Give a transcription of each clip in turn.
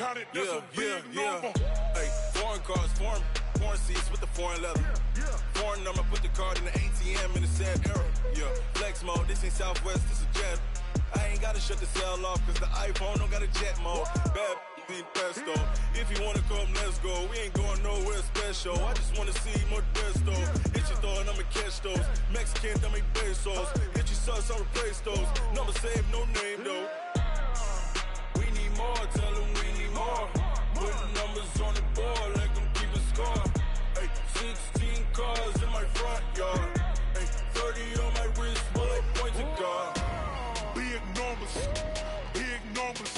counted, that's a big number. Hey, foreign cars, foreign seats with the foreign leather. Foreign number, put the card in the ATM in the sad era. Yeah, flex mode, this ain't Southwest, this is Jet. I ain't gotta shut the cell off, cause the iPhone don't got a jet mode. Bad beat pesto. If you wanna come, let's go. We ain't going nowhere special. I just wanna see more Modesto. Hit your thought, I'ma catch those. Mexican, dummy pesos. Hit your sauce, I'll replace those. Number save, no name though. We need more, tell them we need more. Putting numbers on the board, let them keep a score. Hey, 16 cars in my front yard. Hey, 30 on my wrist, bullet point to God. Big numbers, big numbers.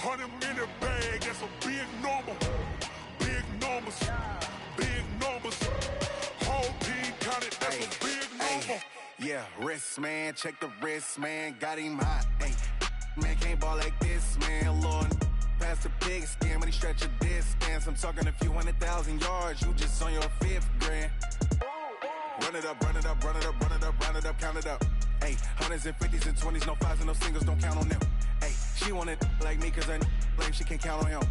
100 in the bag, that's a big number. Big numbers, big numbers. Whole team counted, that's a big number. Yeah, wrist man, check the wrist man, got him hot. Ay, man can't ball like this, man. Lord, past the pig skin when he stretch a distance. I'm talking a few 100,000 yards, you just on your 5th grand. Run it up, run it up, run it up, run it up, run it up, count it up. Ay, 100s and 50s and 20s, no 5s and no singles, don't count on them. Ay, she wanted like me cause I like she can't count on him.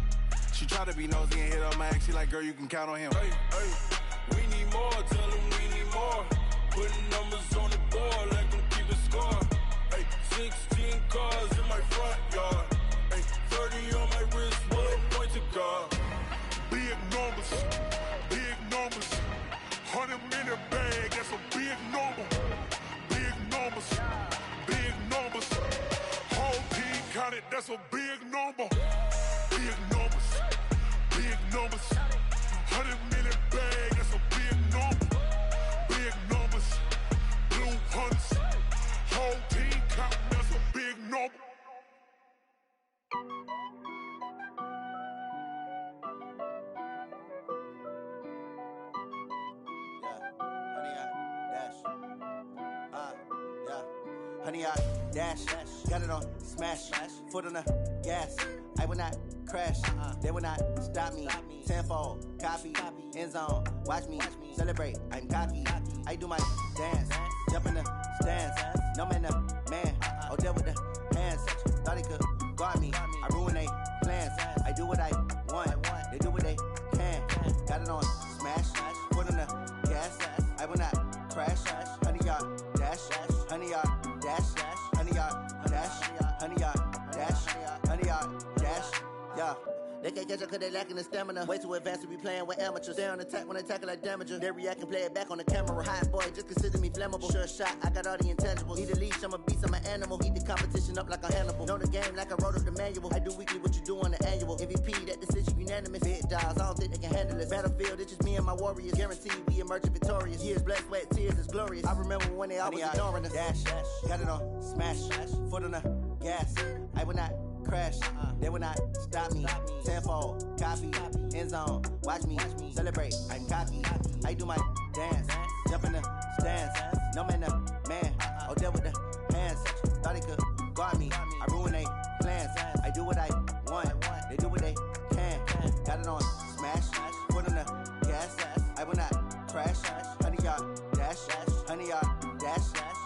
She tried to be nosy and hit up my ex, she like, girl, you can count on him. Hey, hey, we need more, tell them we need more. Putting numbers on the board, let them keep a score. Hey, 16 cars in my front yard. Hey, 30 on my wrist, bullet point to God. Big numbers, big numbers. 100 in the bag, that's a big number. Big numbers, big numbers. Whole team counted, that's a big number. Big numbers, big numbers. 100 in the bag, that's a big number. Big numbers, blue hunts. Whole team counting, that's a big number. Honey, I dash, got it on smash, foot on the gas. I will not crash, they will not stop me. Tenfold, copy, end zone, watch me celebrate. I'm cocky, I do my dance, jump in the stands. No man, man, oh there with the hands. Thought he could guard me, I ruin they plans. I do what I want, they do what they can. Got it on smash, foot on the gas. I will not crash, honey, y'all dash, honey, y'all dash, honey, y'all dash, honey, y'all dash, honey, y'all dash, yeah. They can't catch up cause they lacking the stamina. Way too advanced to be playing with amateurs. Stay on attack when they tackle like damager. They react and play it back on the camera. Hot boy, just consider me flammable. Sure shot, I got all the intangibles. Need a leash, I'm a beast, I'm an animal. Eat the competition up like a Hannibal. Know the game like I wrote up the manual. I do weekly what you do on the annual. MVP, that decision unanimous. Big dials, I don't think they can handle it. Battlefield, it's just me and my warriors. Guaranteed we emerge victorious. Years, blood, sweat, tears, it's glorious. I remember when they always ignoring us. Dash, got it on smash, foot on the gas. I will not crash, they will not stop me. Tenfold, copy, end zone, watch me celebrate. I'm cocky, I do my dance, jump in the stands. No man, man, oh there with the hands. Thought he could guard me, I ruin they plans. I do what I want, they do what they can. Got it on smash, foot on the gas. I will not crash, honey, y'all dash, honey, y'all dash,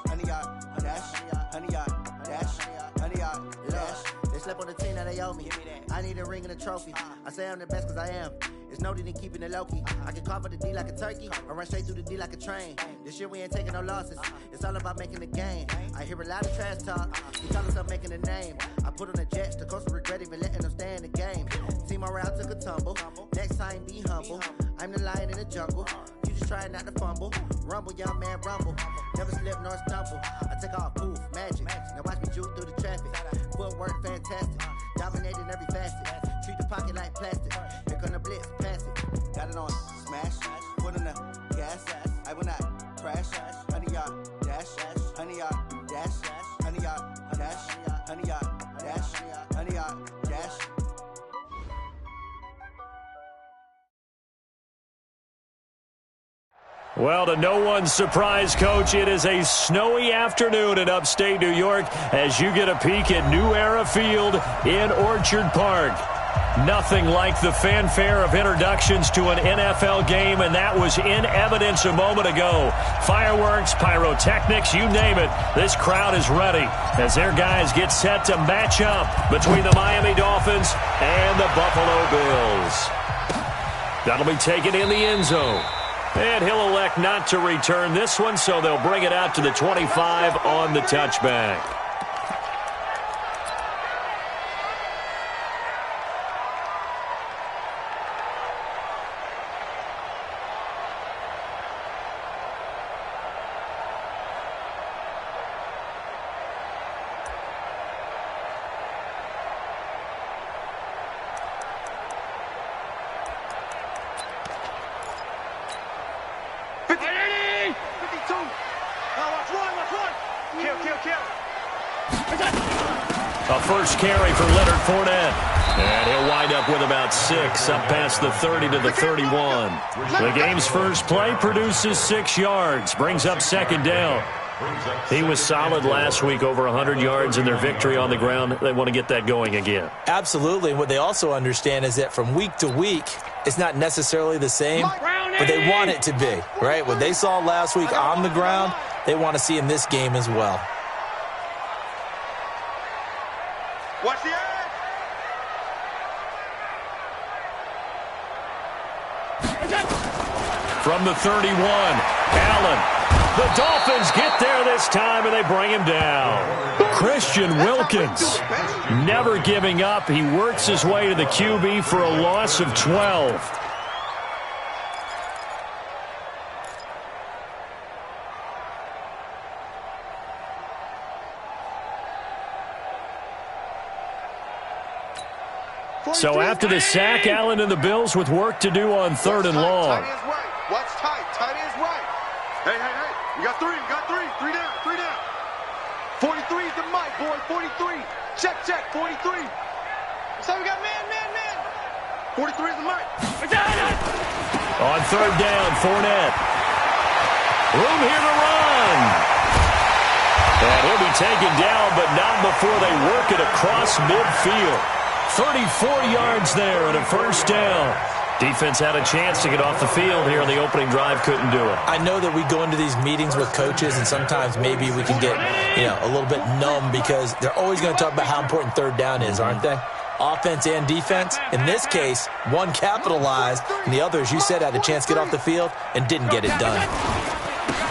honey, y'all dash, honey, y'all dash, honey, y'all dash. They slept on the team that they owe me. I need a ring and a trophy. I say I'm the best cause I am. It's no need in keeping it low-key. I can carve up the D like a turkey or run straight through the D like a train. This year we ain't taking no losses. It's all about making the game. I hear a lot of trash talk. He call himself making a name. I put on the Jets. The coach will regret even letting them stay in the game. Team morale took a tumble. Next time be humble. I'm the lion in the jungle. You just try not to fumble. Rumble, young man, rumble. Never slip nor stumble. I take off, poof, magic. Now watch me juke through the traffic. Footwork fantastic. Dominating every facet. Treat the pocket like plastic. Here come the blitz, pass it. Got it on smash. Foot on the gas. I will not crash. Honey, y'all dash. Honey, y'all dash. Honey, y'all dash. Honey, y'all dash. Honey, y'all dash. Well, to no one's surprise, Coach, it is a snowy afternoon in upstate New York as you get a peek at New Era Field in Orchard Park. Nothing like the fanfare of introductions to an NFL game, and that was in evidence a moment ago. Fireworks, pyrotechnics, you name it. This crowd is ready as their guys get set to match up between the Miami Dolphins and the Buffalo Bills. That'll be taken in the end zone. And he'll elect not to return this one, so they'll bring it out to the 25 on the touchback. A first carry for Leonard Fournette. And he'll wind up with about 6, up past the 30 to the 31. The game's first play produces 6 yards, brings up second down. He was solid last week, over 100 yards in their victory on the ground. They want to get that going again. Absolutely. What they also understand is that from week to week, it's not necessarily the same, but they want it to be, right? What they saw last week on the ground, they want to see in this game as well. Watch the edge. From the 31, Allen. The Dolphins get there this time, and they bring him down. Christian Wilkins, never giving up. He works his way to the QB for a loss of 12. So after the sack, Allen and the Bills with work to do on 3rd and long. Tight is right. Watch tight. Tight is right. Hey. You got 3. You got 3. 3 down. 3 down. 43 is the mic, boy. 43. Check. 43. So we got man. 43 is the mic. On 3rd down, Fournette. Room here to run. And he'll be taken down, but not before they work it across midfield. 34 yards there and a first down. Defense had a chance to get off the field here on the opening drive, couldn't do it. I know that we go into these meetings with coaches, and sometimes maybe we can get, a little bit numb because they're always going to talk about how important 3rd down is, aren't they? Offense and defense. In this case, one capitalized, and the other, as you said, had a chance to get off the field and didn't get it done.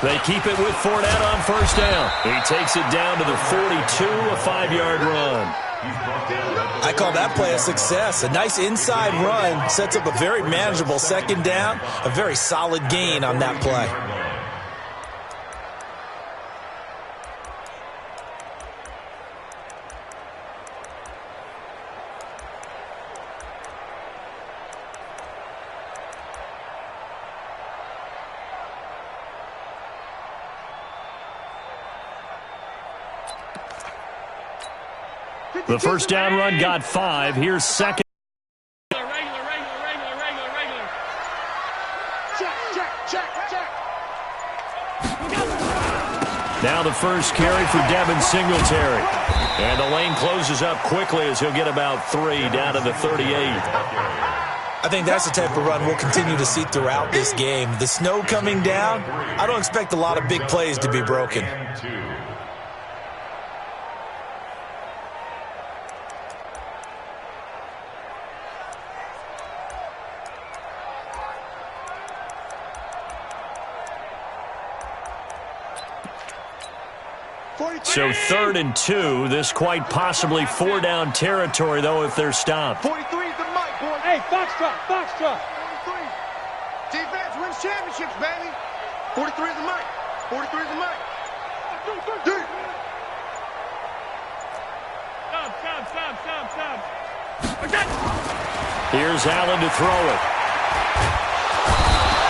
They keep it with Fournette on first down. He takes it down to the 42, a 5-yard run. I call that play a success. A nice inside run sets up a very manageable second down, a very solid gain on that play. The first down run got 5. Here's second. Regular. Check. Now the first carry for Devin Singletary. And the lane closes up quickly as he'll get about 3 down to the 38. I think that's the type of run we'll continue to see throughout this game. The snow coming down, I don't expect a lot of big plays to be broken. So 3rd and 2. This quite possibly 4-down territory, though, if they're stopped. 43 is the mic, boy. Hey, Foxtrot. 43. Defense wins championships, baby. 43 is the mic. 43 is the mic. Stop. Here's Allen to throw it.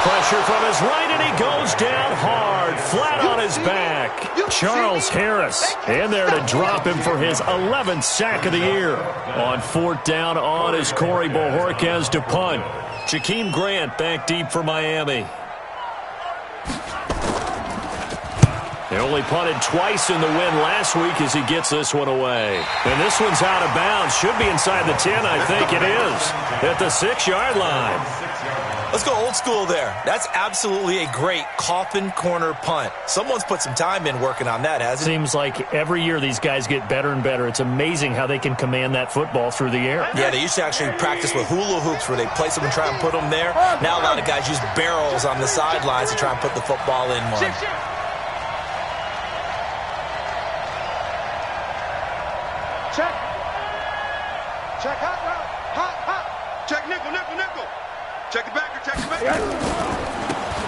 Pressure from his right, and he goes down hard, flat on his back. Charles Harris in there to drop him for his 11th sack of the year. On 4th down on is Corey Bojorquez to punt. Jakeem Grant back deep for Miami. They only punted twice in the win last week as he gets this one away. And this one's out of bounds. Should be inside the 10, I think it is. At the 6-yard line. Let's go old school there. That's absolutely a great coffin corner punt. Someone's put some time in working on that, hasn't it? Seems like every year these guys get better and better. It's amazing how they can command that football through the air. Yeah, they used to actually practice with hula hoops where they place them and try and put them there. Now a lot of guys use barrels on the sidelines to try and put the football in one. Check. Check hot route. Hot. Check nickel. Check the backer, check the backer.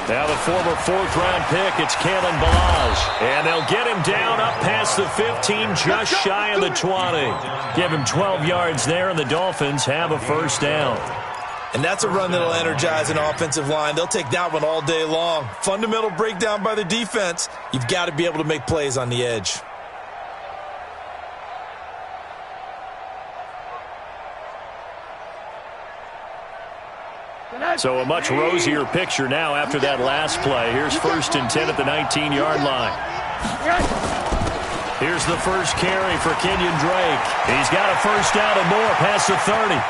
Now the former 4th-round pick, it's Kalen Balazs. And they'll get him down up past the 15, just shy of the 20. Give him 12 yards there, and the Dolphins have a first down. And that's a run that'll energize an offensive line. They'll take that one all day long. Fundamental breakdown by the defense. You've got to be able to make plays on the edge. So a much rosier picture now after that last play. Here's 1st and 10 at the 19-yard line. Here's the first carry for Kenyon Drake. He's got a first down and more past the 30.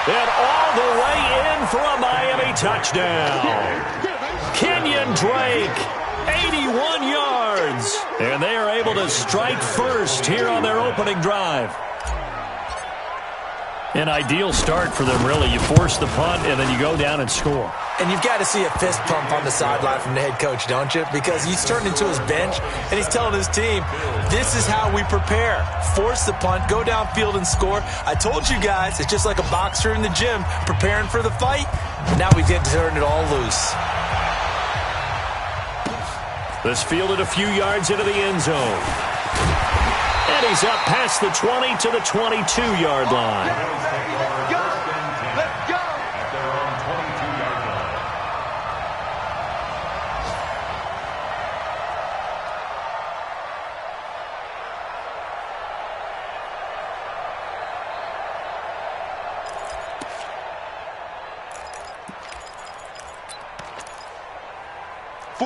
And all the way in for a Miami touchdown. Kenyon Drake, 81 yards. And they are able to strike first here on their opening drive. An ideal start for them, really. You force the punt, and then you go down and score. And you've got to see a fist pump on the sideline from the head coach, don't you? Because he's turned into his bench, and he's telling his team, this is how we prepare. Force the punt, go downfield and score. I told you guys, it's just like a boxer in the gym preparing for the fight. And now we get to turn it all loose. This fielded a few yards into the end zone. And he's up past the 20 to the 22-yard line. Let's go.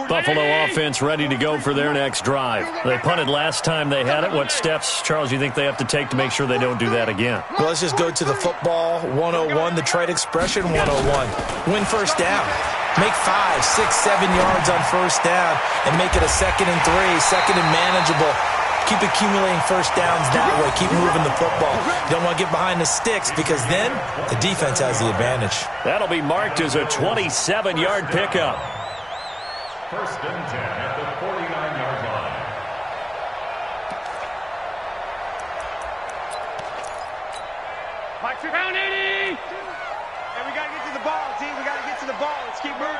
Buffalo offense ready to go for their next drive. They punted last time they had it. What steps, Charles, you think they have to take to make sure they don't do that again? Well, let's just go to the football 101, the trade expression 101. Win first down. Make 5, 6, 7 yards on first down and make it a 2nd and 3, second and manageable. Keep accumulating first downs that way. Keep moving the football. You don't want to get behind the sticks because then the defense has the advantage. That'll be marked as a 27-yard pickup. 1st and 10 at the 49-yard line. Mike, down 80. And we got to get to the ball, team. We got to get to the ball. Let's keep moving.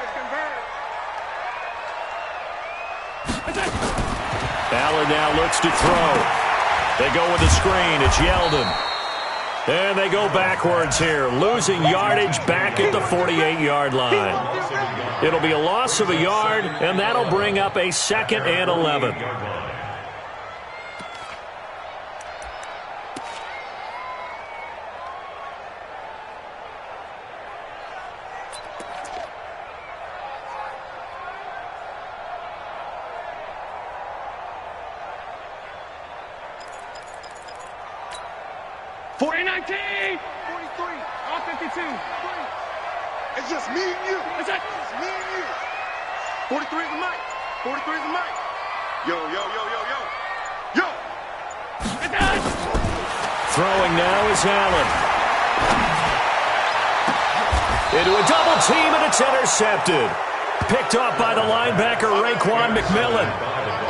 Ballard now looks to throw. They go with the screen. It's Yeldon. And they go backwards here, losing yardage back at the 48-yard line. It'll be a loss of a yard, and that'll bring up a 2nd and 11. It's just me and you. It's just me and you. 43 is the mic. 43 is the mic. Yo. Throwing now is Allen. Into a double team, and it's intercepted. Picked off by the linebacker, Raekwon McMillan.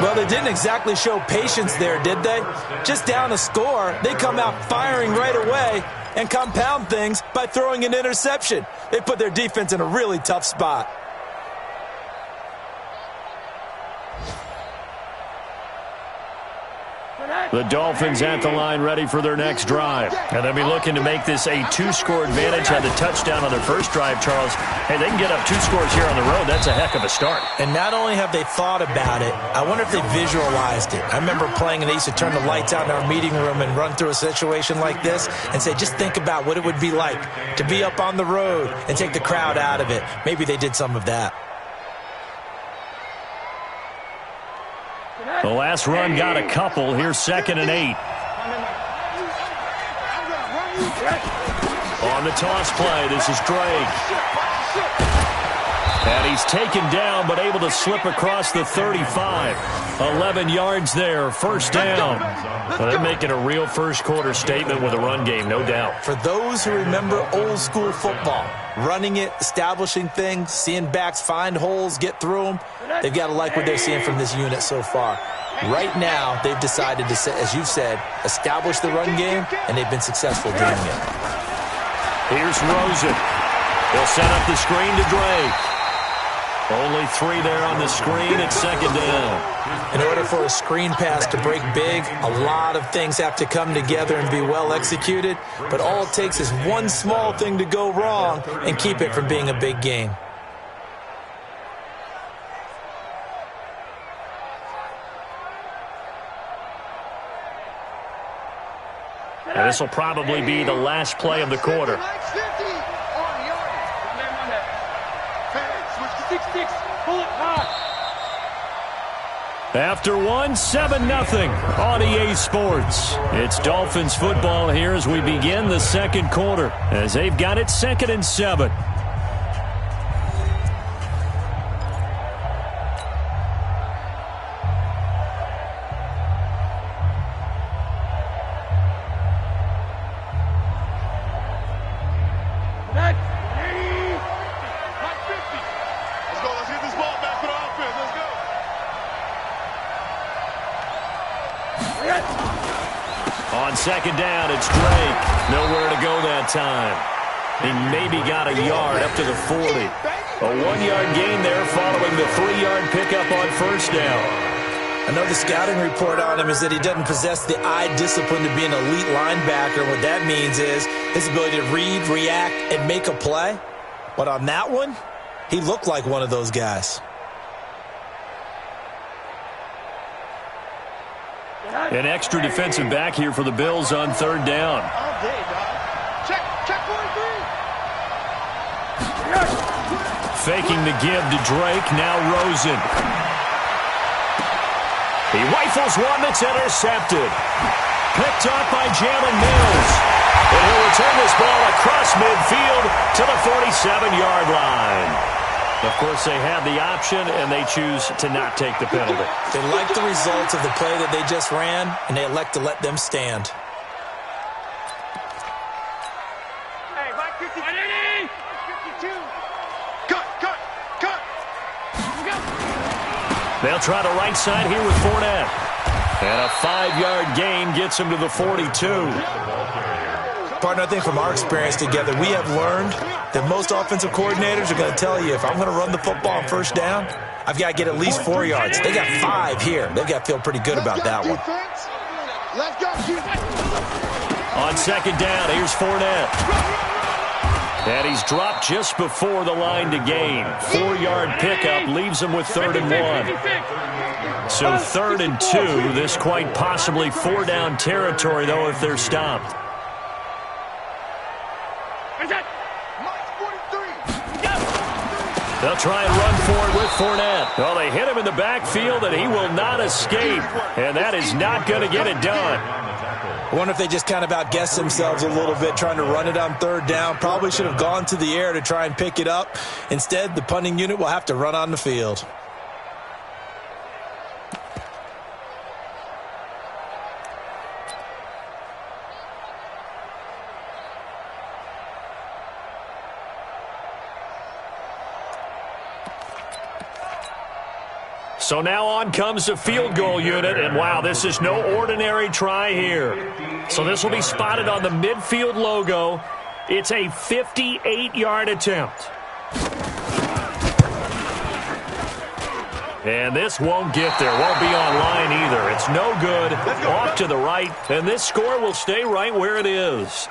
Well, they didn't exactly show patience there, did they? Just down a score, they come out firing right away and compound things by throwing an interception. They put their defense in a really tough spot. The Dolphins at the line ready for their next drive. And they'll be looking to make this a 2-score advantage. Had the touchdown on their first drive, Charles. Hey, they can get up 2 scores here on the road. That's a heck of a start. And not only have they thought about it, I wonder if they visualized it. I remember playing and they used to turn the lights out in our meeting room and run through a situation like this and say, just think about what it would be like to be up on the road and take the crowd out of it. Maybe they did some of that. The last run got a couple. Here's 2nd and 8. On the toss play, this is Drake. And he's taken down, but able to slip across the 35. 11 yards there, first down. Well, they're making a real first-quarter statement with a run game, no doubt. For those who remember old-school football, running it, establishing things, seeing backs find holes, get through them, they've got to like what they're seeing from this unit so far. Right now, they've decided to, as you've said, establish the run game, and they've been successful doing it. Here's Rosen. He'll set up the screen to Drake. Only 3 there on the screen. It's 2nd down. In order for a screen pass to break big, a lot of things have to come together and be well executed, but all it takes is one small thing to go wrong and keep it from being a big game. And this will probably be the last play of the quarter. After 1, 7-0 on EA Sports. It's Dolphins football here as we begin the second quarter, as they've got it 2nd and 7. On 2nd down, it's Drake. Nowhere to go that time. He maybe got a yard up to the 40. A 1-yard gain there following the 3-yard pickup on first down. I know the scouting report on him is that he doesn't possess the eye discipline to be an elite linebacker. What that means is his ability to read, react, and make a play. But on that one, he looked like one of those guys. An extra defensive back here for the Bills on 3rd down. Check 43. Faking the give to Drake, now Rosen. He rifles one that's intercepted. Picked up by Jalen Mills. And he'll return this ball across midfield to the 47-yard line. Of course, they have the option, and they choose to not take the penalty. They like the results of the play that they just ran, and they elect to let them stand. Hey, Mike 52. 52. Cut. They'll try the right side here with Fournette. And a 5-yard gain gets him to the 42. Partner, I think from our experience together, we have learned that most offensive coordinators are going to tell you, if I'm going to run the football on first down, I've got to get at least 4 yards. They got 5 here. They've got to feel pretty good about that one. On 2nd down, here's Fournette. And he's dropped just before the line to gain. 4-yard pickup leaves him with 3rd and 1. So 3rd and 2. This quite possibly 4-down territory, though, if they're stopped. They'll try and run for it with Fournette. Well, they hit him in the backfield, and he will not escape. And that is not going to get it done. I wonder if they just kind of outguessed themselves a little bit trying to run it on 3rd down. Probably should have gone to the air to try and pick it up. Instead, the punting unit will have to run on the field. So now on comes the field goal unit, and wow, this is no ordinary try here. So this will be spotted on the midfield logo. It's a 58-yard attempt. And this won't get there, won't be on line either. It's is no good. Off to the right, and this score will stay right where it is.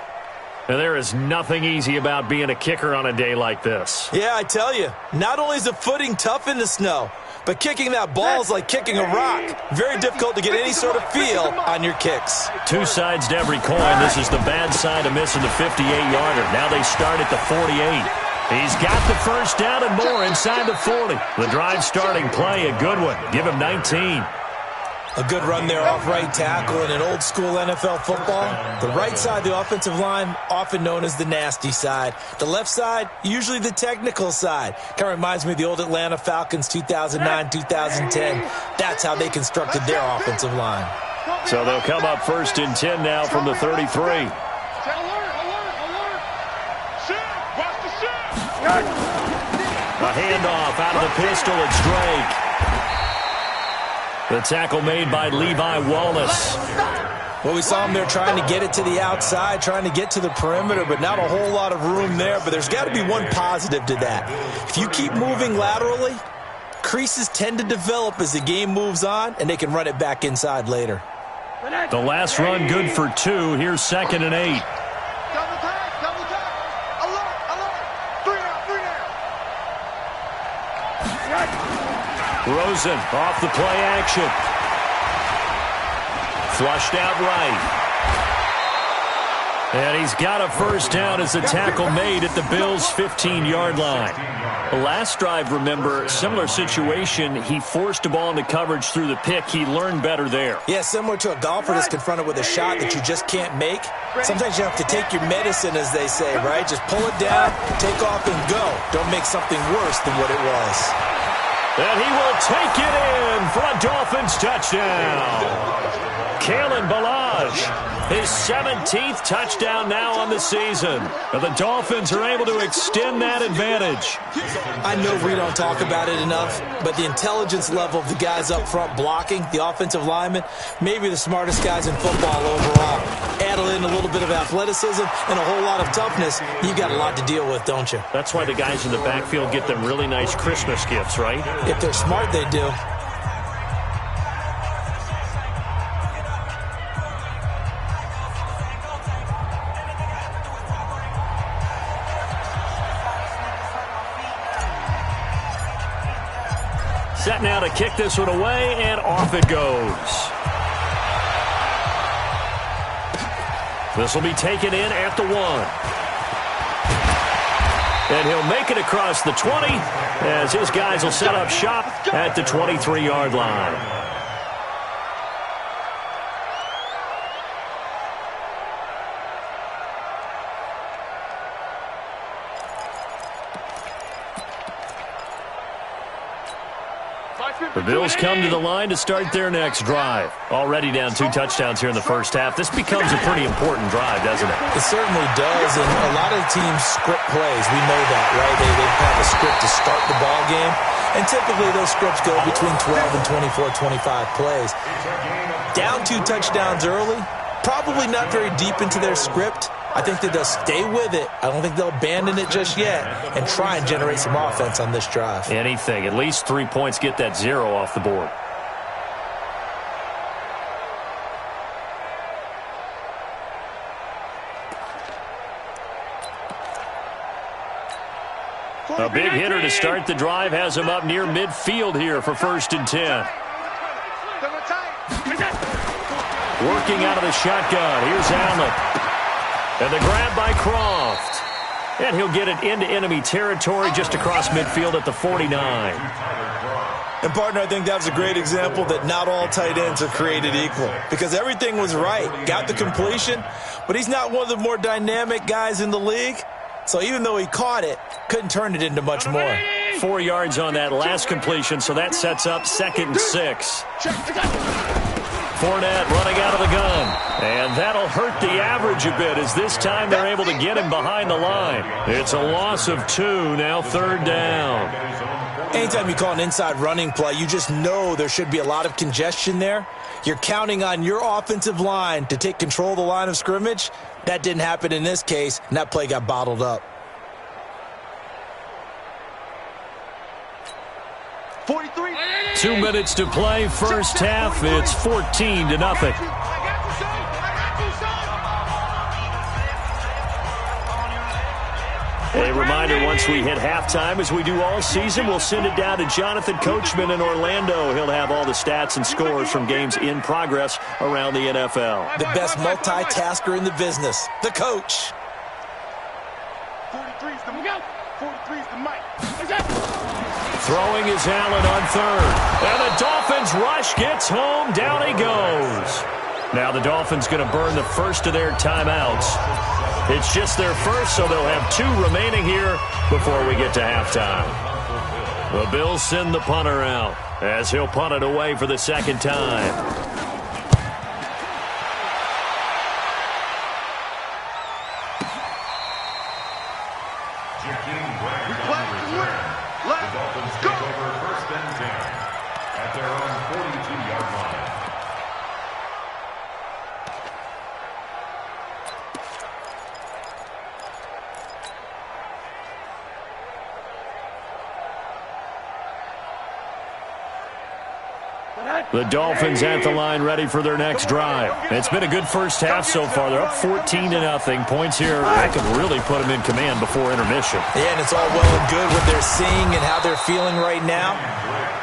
And there is nothing easy about being a kicker on a day like this. Yeah, I tell you, not only is the footing tough in the snow, but kicking that ball is like kicking a rock. Very difficult to get any sort of feel on your kicks. Two sides to every coin. This is the bad side of missing the 58-yarder. Now they start at the 48. He's got the first down and more inside the 40. The drive starting play, a good one. Give him 19. A good run there off right tackle in an old-school NFL football. The right side of the offensive line, often known as the nasty side. The left side, usually the technical side. Kind of reminds me of the old Atlanta Falcons 2009-2010. That's how they constructed their offensive line. So they'll come up 1st and 10 now from the 33. A handoff out of the pistol. It's Drake. The tackle made by Levi Wallace. Well, we saw him there trying to get it to the outside, trying to get to the perimeter, but not a whole lot of room there. But there's got to be one positive to that. If you keep moving laterally, creases tend to develop as the game moves on, and they can run it back inside later. The last run good for 2. Here's 2nd and 8. Rosen off the play action. Flushed out right. And he's got a first down as the tackle made at the Bills' 15-yard line. The last drive, remember, similar situation. He forced a ball into coverage through the pick. He learned better there. Yeah, similar to a golfer that's confronted with a shot that you just can't make. Sometimes you have to take your medicine, as they say, right? Just pull it down, take off, and go. Don't make something worse than what it was. And he will take it in for a Dolphins touchdown. Kalen Ballage, his 17th touchdown now on the season. And the Dolphins are able to extend that advantage. I know we don't talk about it enough, but the intelligence level of the guys up front blocking, the offensive linemen, maybe the smartest guys in football overall. Add in a little bit of athleticism and a whole lot of toughness, you got a lot to deal with, don't you? That's why the guys in the backfield get them really nice Christmas gifts, right? If they're smart, they do. Set now to kick this one away, and off it goes. This will be taken in at the 1. And he'll make it across the 20 as his guys will set up shop at the 23-yard line. The Bills come to the line to start their next drive. Already down 2 touchdowns here in the first half. This becomes a pretty important drive, doesn't it? It certainly does, and a lot of teams script plays. We know that, right? They have a script to start the ball game, and typically those scripts go between 12 and 24, 25 plays. Down 2 touchdowns early, probably not very deep into their script. I think that they'll stay with it. I don't think they'll abandon it just yet and try and generate some offense on this drive. Anything. At least 3 points, get that 0 off the board. A big hitter to start the drive has him up near midfield here for 1st and 10. Working out of the shotgun. Here's Allen. And the grab by Croft. And he'll get it into enemy territory just across midfield at the 49. And, partner, I think that was a great example that not all tight ends are created equal. Because everything was right. Got the completion, but he's not one of the more dynamic guys in the league. So even though he caught it, couldn't turn it into much more. 4 yards on that last completion, so that sets up 2nd and 6. Fournette running out of the gun. And that'll hurt the average a bit as this time they're able to get him behind the line. It's a loss of 2, now 3rd down. Anytime you call an inside running play, you just know there should be a lot of congestion there. You're counting on your offensive line to take control of the line of scrimmage. That didn't happen in this case, and that play got bottled up. 43. 2 minutes to play, first half. It's 14-0. A reminder, once we hit halftime, as we do all season, we'll send it down to Jonathan Coachman in Orlando. He'll have all the stats and scores from games in progress around the NFL. The best multitasker in the business, the coach. 43's the Mike. 43's the Mike. Throwing is Allen on third. And the Dolphins rush, gets home, down he goes. Now the Dolphins going to burn the first of their timeouts. It's just their first, so they'll have 2 remaining here before we get to halftime. The Bills send the punter out as he'll punt it away for the second time. The Dolphins take over first and 10 at their own 42-yard line. The Dolphins at the line, ready for their next drive. It's been a good first half so far. They're up 14-0. Points here, that could really put them in command before intermission. Yeah, and it's all well and good what they're seeing and how they're feeling right now.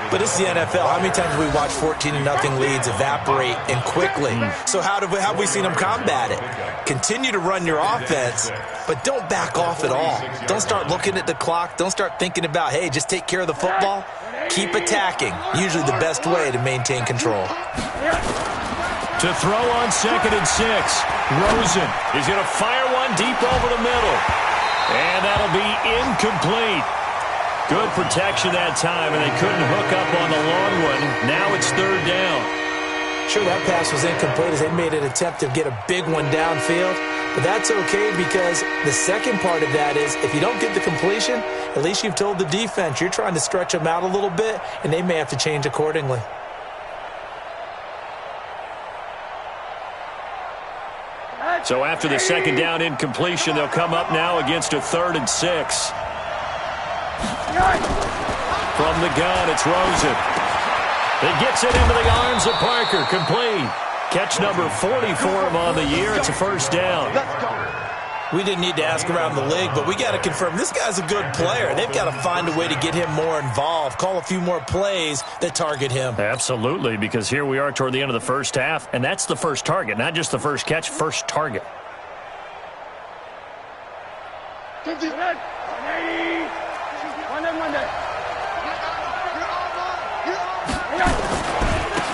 But it's the NFL. How many times have we watched 14-0 leads evaporate and quickly? So how have we seen them combat it? Continue to run your offense, but don't back off at all. Don't start looking at the clock. Don't start thinking about, hey, just take care of the football. Keep attacking. Usually the best way to maintain control. To throw on 2nd and 6. Rosen is going to fire one deep over the middle. And that'll be incomplete. Good protection that time, and they couldn't hook up on the long one. Now it's 3rd down. Sure, that pass was incomplete as they made an attempt to get a big one downfield. But that's okay because the second part of that is if you don't get the completion, at least you've told the defense you're trying to stretch them out a little bit, and they may have to change accordingly. So after the second down incompletion, they'll come up now against a 3rd and 6. From the gun, it's Rosen. It gets it into the arms of Parker. Complete. Catch number 40 for him on the year. It's a first down. We didn't need to ask around the league, but we got to confirm this guy's a good player. They've got to find a way to get him more involved, call a few more plays that target him. Absolutely, because here we are toward the end of the first half, and that's the first target, not just the first catch, first target.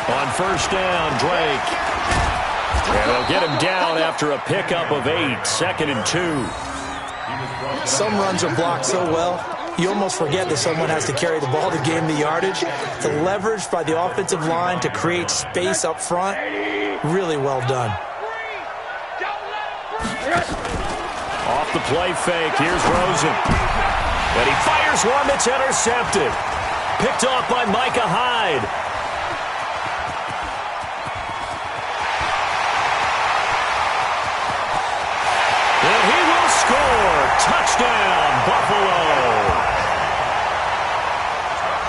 On first down, Drake. And they'll get him down after a pickup of 8, 2nd and 2. Some runs are blocked so well, you almost forget that someone has to carry the ball to gain the yardage. The leverage by the offensive line to create space up front, really well done. Off the play fake, here's Rosen. And he fires one that's intercepted. Picked off by Micah Hyde. And he will score. Touchdown, Buffalo.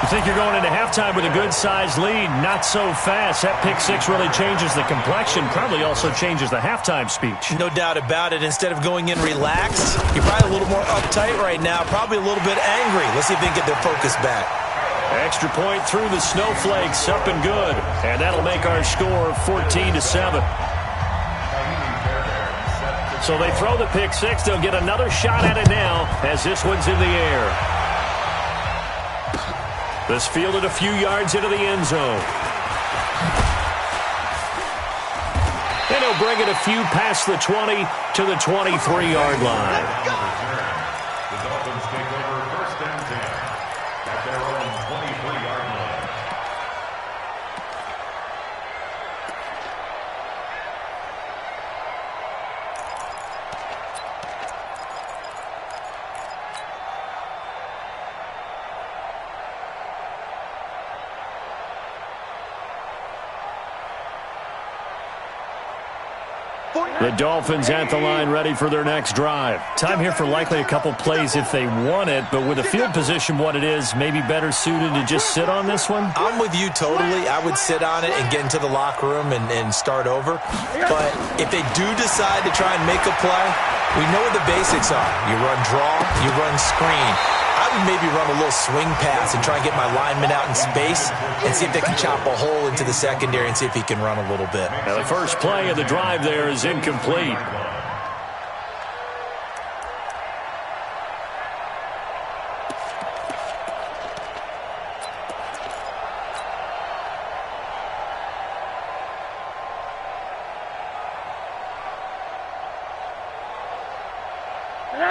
You think you're going into halftime with a good-sized lead? Not so fast. That pick six really changes the complexion, probably also changes the halftime speech. No doubt about it. Instead of going in relaxed, you're probably a little more uptight right now, probably a little bit angry. Let's see if they can get their focus back. Extra point through the snowflakes, up and good. And that'll make our score 14-7. So they throw the pick six. They'll get another shot at it now as this one's in the air. This fielded a few yards into the end zone. And he'll bring it a few past the 20 to the 23-yard line. The Dolphins take over first and 10 at their own 23-yard line. The Dolphins at the line ready for their next drive. Time here for likely a couple plays if they want it, but with the field position what it is, maybe better suited to just sit on this one? I'm with you totally. I would sit on it and get into the locker room and start over. But if they do decide to try and make a play, we know what the basics are. You run draw, you run screen. I would maybe run a little swing pass and try and get my lineman out in space and see if they can chop a hole into the secondary and see if he can run a little bit. Now the first play of the drive there is incomplete.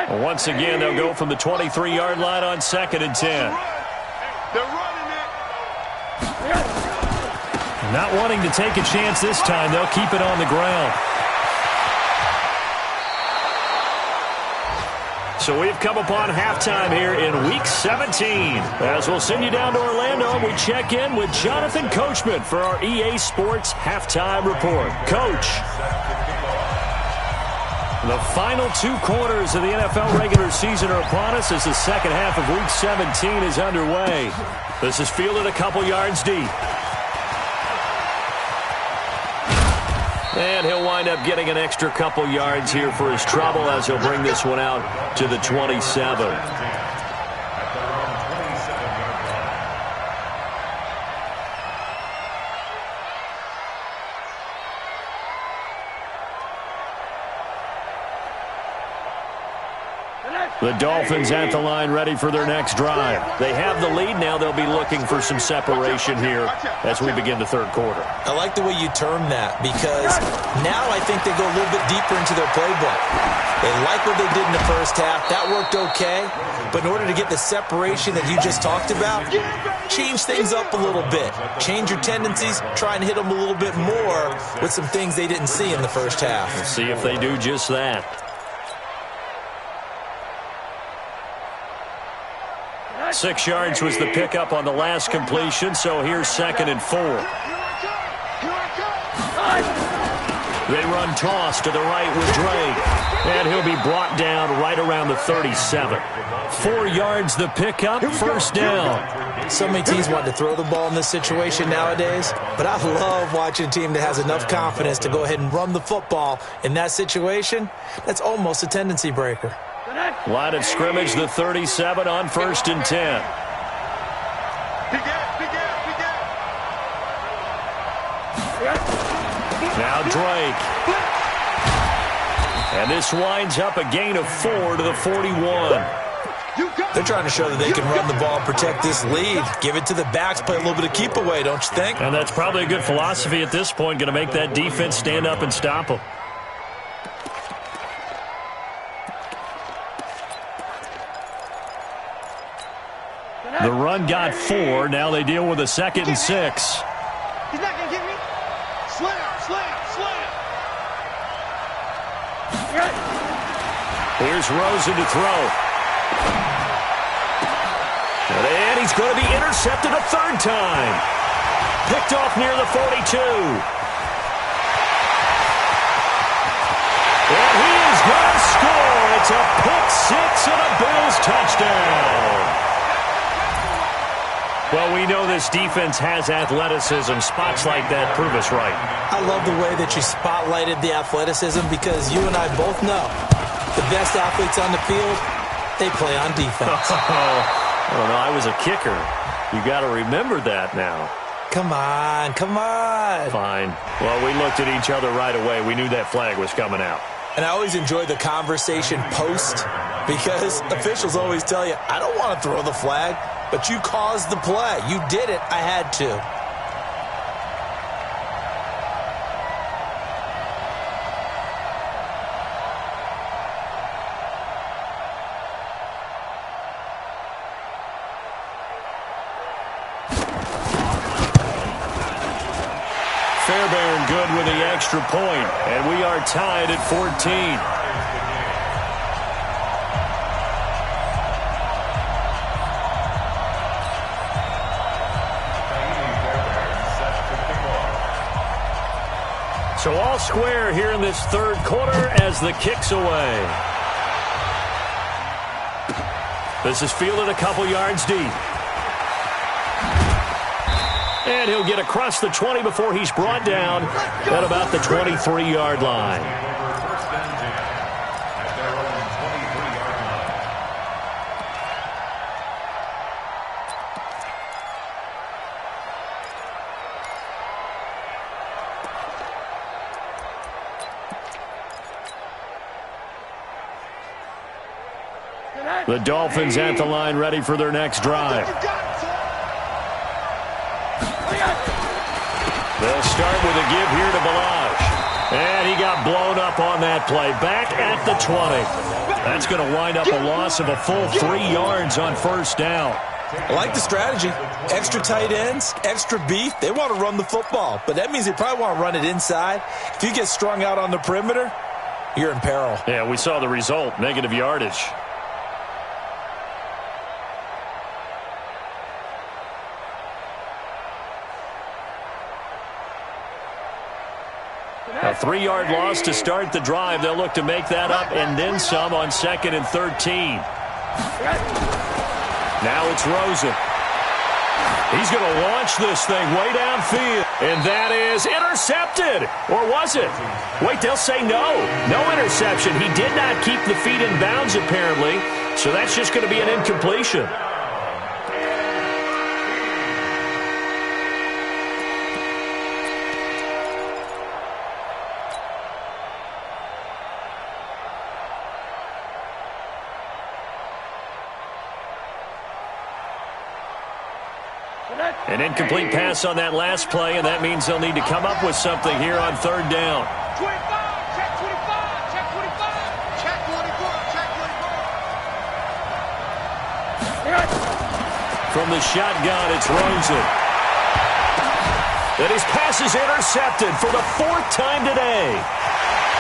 Once again, they'll go from the 23-yard line on 2nd and 10. They're running it. Not wanting to take a chance this time, they'll keep it on the ground. So we've come upon halftime here in Week 17. As we'll send you down to Orlando, and we check in with Jonathan Coachman for our EA Sports Halftime Report. Coach. The final 2 quarters of the NFL regular season are upon us as the second half of Week 17 is underway. This is fielded a couple yards deep. And he'll wind up getting an extra couple yards here for his trouble as he'll bring this one out to the 27. The Dolphins at the line ready for their next drive. They have the lead. Now they'll be looking for some separation here as we begin the third quarter. I like the way you term that because now I think they go a little bit deeper into their playbook. They like what they did in the first half. That worked okay. But in order to get the separation that you just talked about, change things up a little bit. Change your tendencies. Try and hit them a little bit more with some things they didn't see in the first half. We'll see if they do just that. 6 yards was the pickup on the last completion, so here's 2nd and 4. They run toss to the right with Drake, and he'll be brought down right around the 37. 4 yards the pickup, first down. So many teams want to throw the ball in this situation nowadays, but I love watching a team that has enough confidence to go ahead and run the football. In that situation, that's almost a tendency breaker. Line of scrimmage, the 37 on 1st and 10. Now Drake. And this winds up a gain of 4 to the 41. They're trying to show that they can run the ball and protect this lead. Give it to the backs, play a little bit of keep away, don't you think? And that's probably a good philosophy at this point, going to make that defense stand up and stop them. The run got 4. Now they deal with a 2nd and 6. He's not going to get me. Slam. Here's Rosen to throw. And he's going to be intercepted a 3rd time. Picked off near the 42. And he is going to score. It's a pick 6 and a Bills touchdown. Well, we know this defense has athleticism. Spots like that prove us right. I love the way that you spotlighted the athleticism because you and I both know the best athletes on the field, they play on defense. I don't know. I was a kicker. You got to remember that now. Come on. Fine. Well, we looked at each other right away. We knew that flag was coming out. And I always enjoy the conversation post because officials always tell you, I don't want to throw the flag. But you caused the play. You did it. I had to. Fairbairn good with the extra point, and we are tied at 14. So all square here in this third quarter as the kick's away. This is fielded a couple yards deep. And he'll get across the 20 before he's brought down at about the 23-yard line. The Dolphins at the line ready for their next drive. They'll start with a give here to Balazs. And he got blown up on that play. Back at the 20. That's going to wind up a loss of a full 3 yards on first down. I like the strategy. Extra tight ends, extra beef. They want to run the football, but that means they probably want to run it inside. If you get strung out on the perimeter, you're in peril. Yeah, we saw the result, negative yardage. A 3-yard loss to start the drive. They'll look to make that up and then some on 2nd and 13. Now it's Rosen. He's going to launch this thing way downfield. And that is intercepted. Or was it? Wait, they'll say no. No interception. He did not keep the feet in bounds, apparently. So that's just going to be an incompletion. An incomplete pass on that last play, and that means they'll need to come up with something here on third down. 25, check 25, check 25, check 24, check 24. From the shotgun, it's Rosen. And his pass is intercepted for the 4th time today.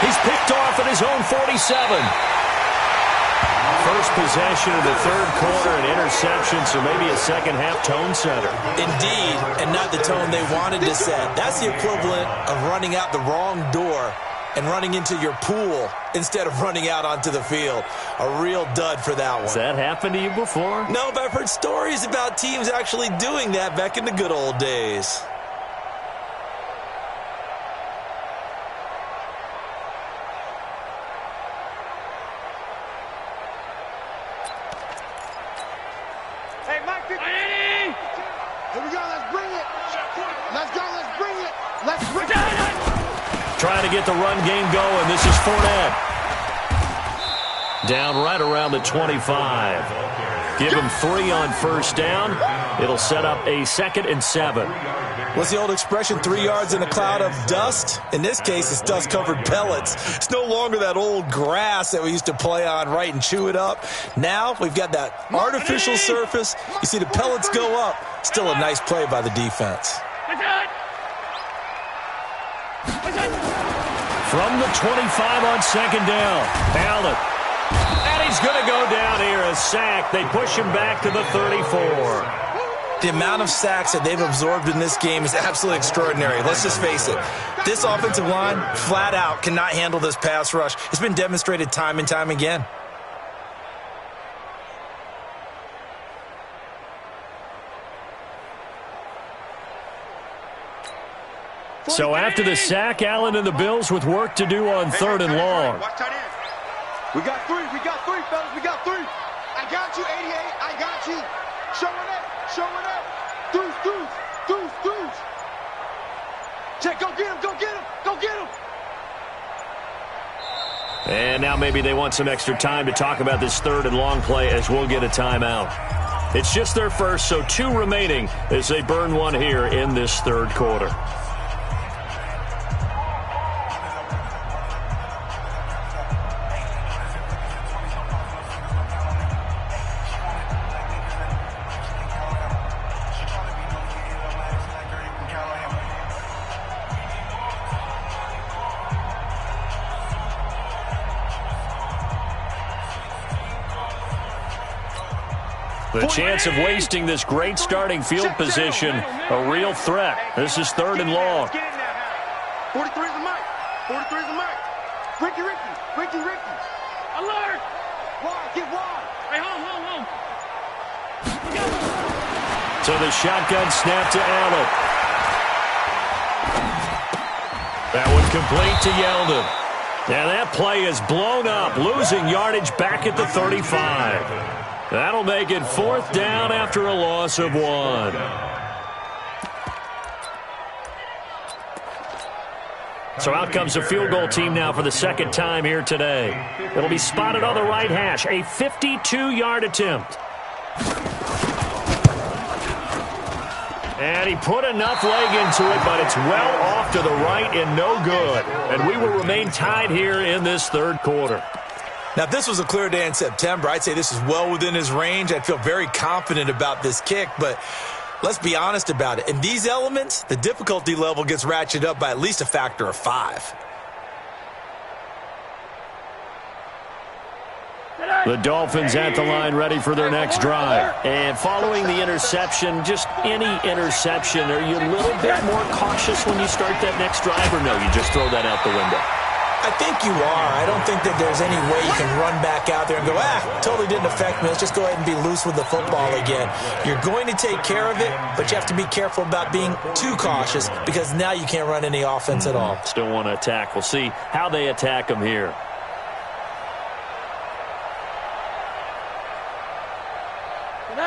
He's picked off at his own 47. First possession of the third quarter, an interception, so maybe a second-half tone setter. Indeed, and not the tone they wanted to set. That's the equivalent of running out the wrong door and running into your pool instead of running out onto the field. A real dud for that one. Has that happened to you before? No, but I've heard stories about teams actually doing that back in the good old days. Trying to get the run game going. This is Fournette. Down right around the 25. Give him 3 on first down. It'll set up a 2nd and 7. What's the old expression, 3 yards in a cloud of dust? In this case, it's dust-covered pellets. It's no longer that old grass that we used to play on, right, and chew it up. Now we've got that artificial surface. You see the pellets go up. Still a nice play by the defense. From the 25 on 2nd down. Allen. And he's going to go down here. A sack. They push him back to the 34. The amount of sacks that they've absorbed in this game is absolutely extraordinary. Let's just face it. This offensive line, flat out, cannot handle this pass rush. It's been demonstrated time and time again. So after the sack, Allen and the Bills with work to do on 3rd and long. We got 3, fellas, we got 3. I got you, 88, I got you. Showing up. Deuce. Check, go get him. And now maybe they want some extra time to talk about this 3rd and long play as we'll get a timeout. It's just their first, so 2 remaining as they burn one here in this third quarter. The chance of wasting this great starting field position, a real threat. This is 3rd and long. 43 is the mic. 43 is the mic. Ricky. Alert! Wide, get wide. Hey, home. So the shotgun snap to Allen. That one complete to Yeldon. And that play is blown up, losing yardage back at the 35. That'll make it 4th down after a loss of 1. So out comes the field goal team now for the second time here today. It'll be spotted on the right hash, a 52-yard attempt. And he put enough leg into it, but it's well off to the right and no good. And we will remain tied here in this third quarter. Now, if this was a clear day in September, I'd say this is well within his range. I'd feel very confident about this kick, but let's be honest about it. In these elements, the difficulty level gets ratcheted up by at least a factor of 5. The Dolphins at the line ready for their next drive. And following the interception, just any interception, are you a little bit more cautious when you start that next drive, or no, you just throw that out the window? I think you are. I don't think that there's any way you can run back out there and go, totally didn't affect me. Let's just go ahead and be loose with the football again. You're going to take care of it, but you have to be careful about being too cautious because now you can't run any offense at all. Still want to attack. We'll see how they attack them here.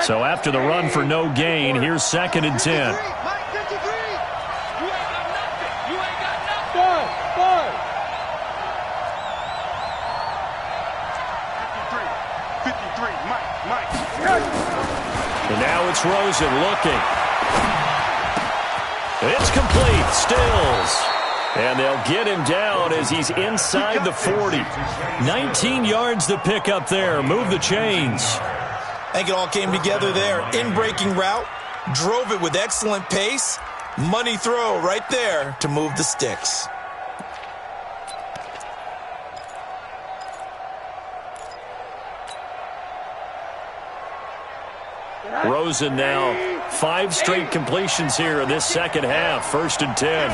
So after the run for no gain, here's 2nd and 10. You ain't got nothing. Five. 53, Mike. And now it's Rosen looking. It's complete. Stills. And they'll get him down as he's inside the 40. 19 yards to pick up there. Move the chains. I think it all came together there. In-breaking route, drove it with excellent pace. Money throw right there to move the sticks. Rosen now 5 straight completions here in this second half. 1st and 10.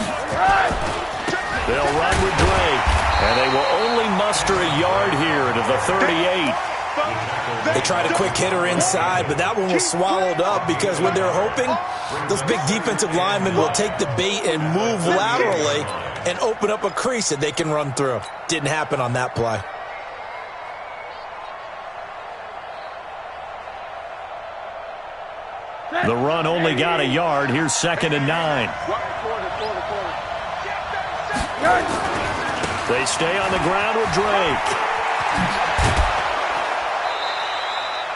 They'll run with Drake, and they will only muster a yard here to the 38. They tried a quick hitter inside, but that one was swallowed up because what they're hoping, those big defensive linemen will take the bait and move laterally and open up a crease that they can run through. Didn't happen on that play. The run only got a yard. Here's 2nd and 9. They stay on the ground with Drake.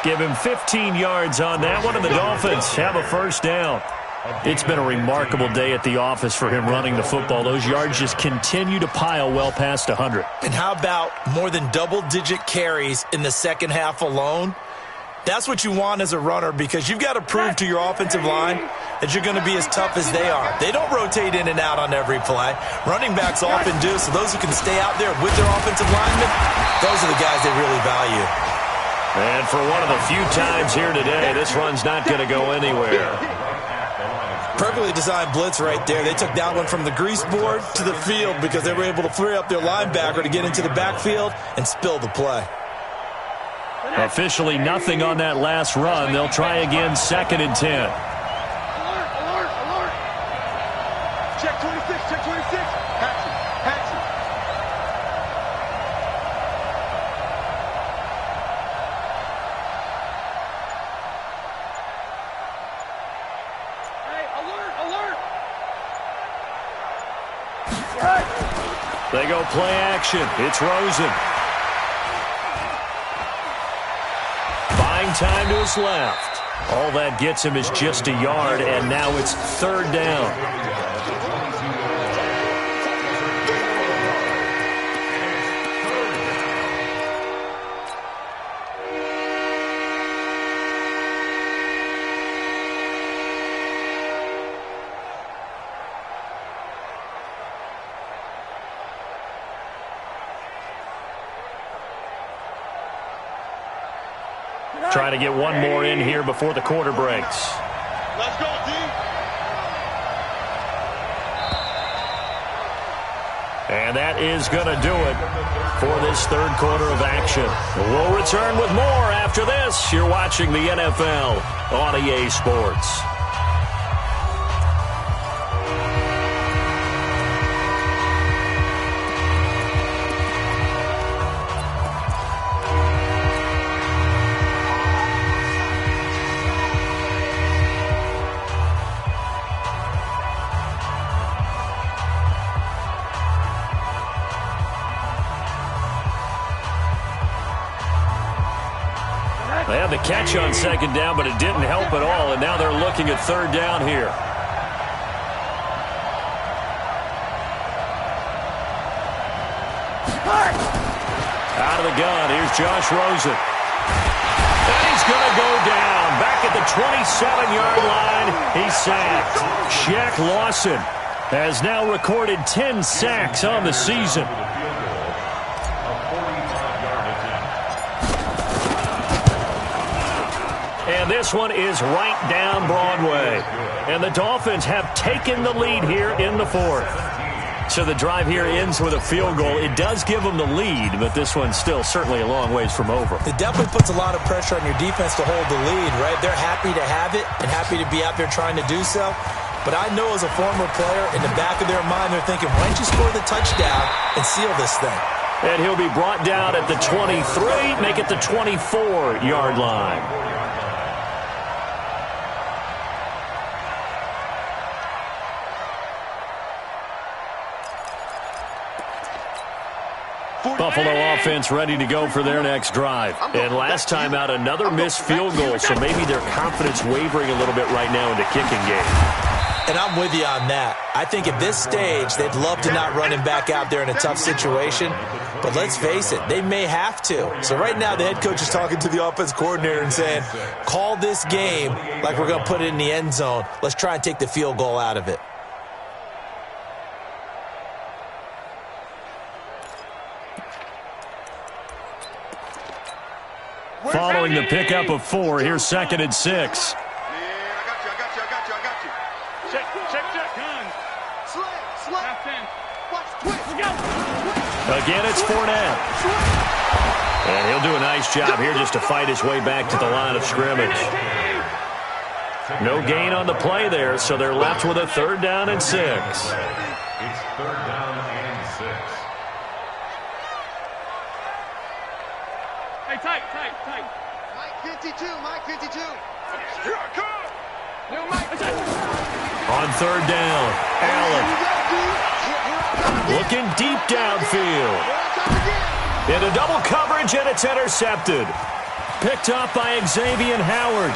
Give him 15 yards on that one, and the Dolphins have a 1st down. It's been a remarkable day at the office for him running the football. Those yards just continue to pile well past 100. And how about more than double-digit carries in the second half alone? That's what you want as a runner because you've got to prove to your offensive line that you're going to be as tough as they are. They don't rotate in and out on every play. Running backs often do, so those who can stay out there with their offensive linemen, those are the guys they really value. And for one of the few times here today, this run's not going to go anywhere. Perfectly designed blitz right there. They took that one from the grease board to the field because they were able to free up their linebacker to get into the backfield and spill the play. Officially nothing on that last run. They'll try again 2nd and 10. Alert. Check 26. Hatchet. Alert. They go play action. It's Rosen. Time to his left. All that gets him is just a yard, and now it's 3rd down. Trying to get one more in here before the quarter breaks. Let's go, D. And that is going to do it for this third quarter of action. We'll return with more after this. You're watching the NFL on EA Sports. They had the catch on second down, but it didn't help at all, and now they're looking at third down here. Out of the gun, here's Josh Rosen. And he's going to go down. Back at the 27-yard line, he's sacked. Shaq Lawson has now recorded 10 sacks on the season. And this one is right down Broadway. And the Dolphins have taken the lead here in the fourth. So the drive here ends with a field goal. It does give them the lead, but this one's still certainly a long ways from over. It definitely puts a lot of pressure on your defense to hold the lead, right? They're happy to have it and happy to be out there trying to do so. But I know as a former player, in the back of their mind, they're thinking, why don't you score the touchdown and seal this thing? And he'll be brought down at the 23, make it the 24-yard line. Buffalo offense ready to go for their next drive. And last time out, another missed field goal, so maybe their confidence wavering a little bit right now in the kicking game. And I'm with you on that. I think at this stage, they'd love to not run him back out there in a tough situation. But let's face it, they may have to. So right now, the head coach is talking to the offense coordinator and saying, call this game like we're going to put it in the end zone. Let's try and take the field goal out of it. Following the pickup of 4, here's 2nd and 6. I got you. Check. Gun. Slap. Half in. Watch, twist. Let's go. Again, it's Fournette. And he'll do a nice job here just to fight his way back to the line of scrimmage. No gain on the play there, so they're left with a 3rd down and 6. It's 3rd down and 6. Hey, tight. Mike 52. Here I come. Little Mike. On 3rd down, Allen. Looking deep downfield. Into double coverage, and it's intercepted. Picked up by Xavier Howard.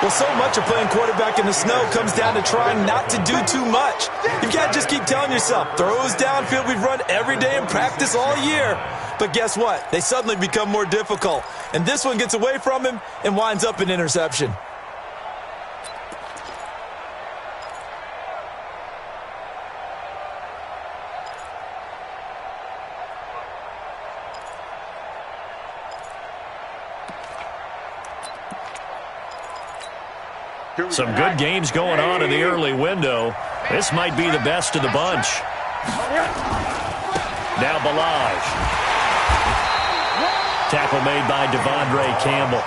Well, so much of playing quarterback in the snow comes down to trying not to do too much. You've got to just keep telling yourself, throws downfield we've run every day in practice all year. But guess what? They suddenly become more difficult. And this one gets away from him and winds up an interception. Some good games going on in the early window. This might be the best of the bunch. Now Balaj. Tackle made by Devondre Campbell.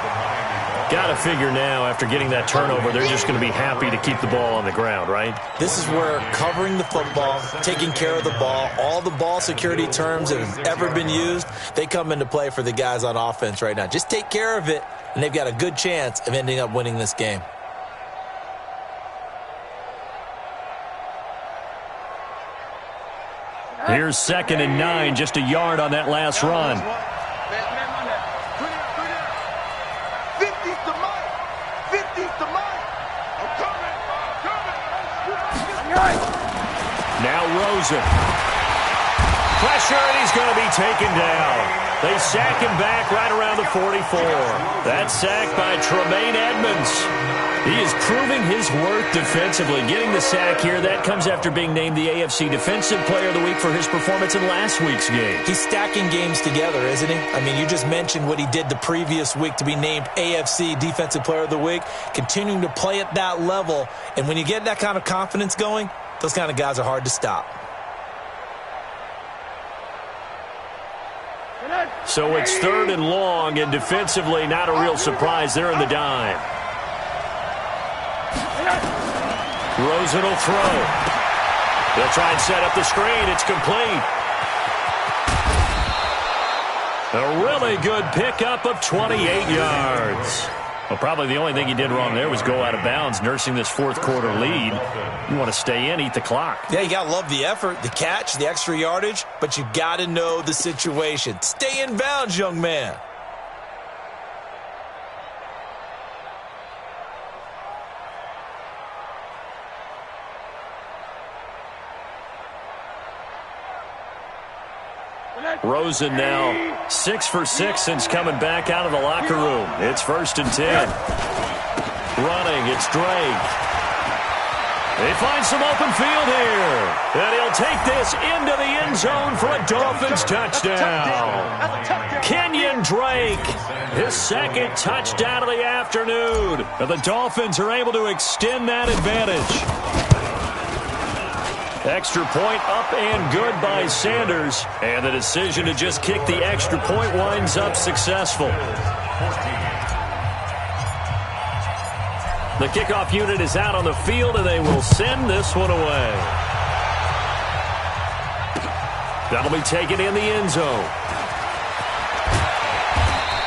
Got to figure now, after getting that turnover, they're just going to be happy to keep the ball on the ground, right? This is where covering the football, taking care of the ball, all the ball security terms that have ever been used, they come into play for the guys on offense right now. Just take care of it, and they've got a good chance of ending up winning this game. Here's 2nd and 9, just a yard on that last run. 50's the Mike. 50's the Mike. I'm coming. Now Rosen. Pressure, and he's going to be taken down. They sack him back right around the 44. That sack by Tremaine Edmonds. He is proving his worth defensively. Getting the sack here, that comes after being named the AFC Defensive Player of the Week for his performance in last week's game. He's stacking games together, isn't he? I mean, you just mentioned what he did the previous week to be named AFC Defensive Player of the Week, continuing to play at that level. And when you get that kind of confidence going, those kind of guys are hard to stop. So it's 3rd and long, and defensively not a real surprise. They're in the dime. Rosen will throw. They'll try and set up the screen. It's complete. A really good pickup of 28 yards. Well, probably the only thing he did wrong there was go out of bounds, nursing this fourth quarter lead. You want to stay in, eat the clock. Yeah, you got to love the effort, the catch, the extra yardage, but you got to know the situation. Stay in bounds, young man. Rosen now 6 for 6 since coming back out of the locker room. It's 1st and 10. Running, it's Drake. They find some open field here. And he'll take this into the end zone for a Dolphins touchdown. Kenyon Drake, his 2nd touchdown of the afternoon. And the Dolphins are able to extend that advantage. Extra point up and good by Sanders. And the decision to just kick the extra point winds up successful. The kickoff unit is out on the field, and they will send this one away. That'll be taken in the end zone.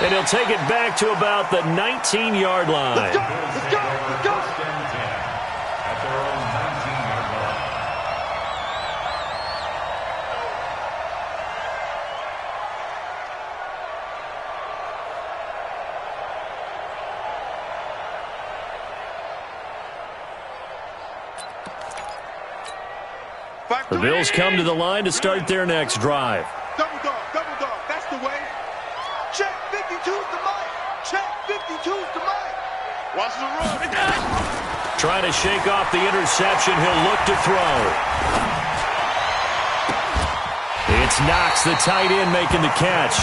And he'll take it back to about the 19-yard line. Let's go! Let's go! Let's go! At their own 19-yard line. The Bills come to the line to start their next drive. Double dog, that's the way. Check 52's the mic. Check 52's the mic. Watch the run. Trying to shake off the interception. He'll look to throw. It's Knox, the tight end, making the catch.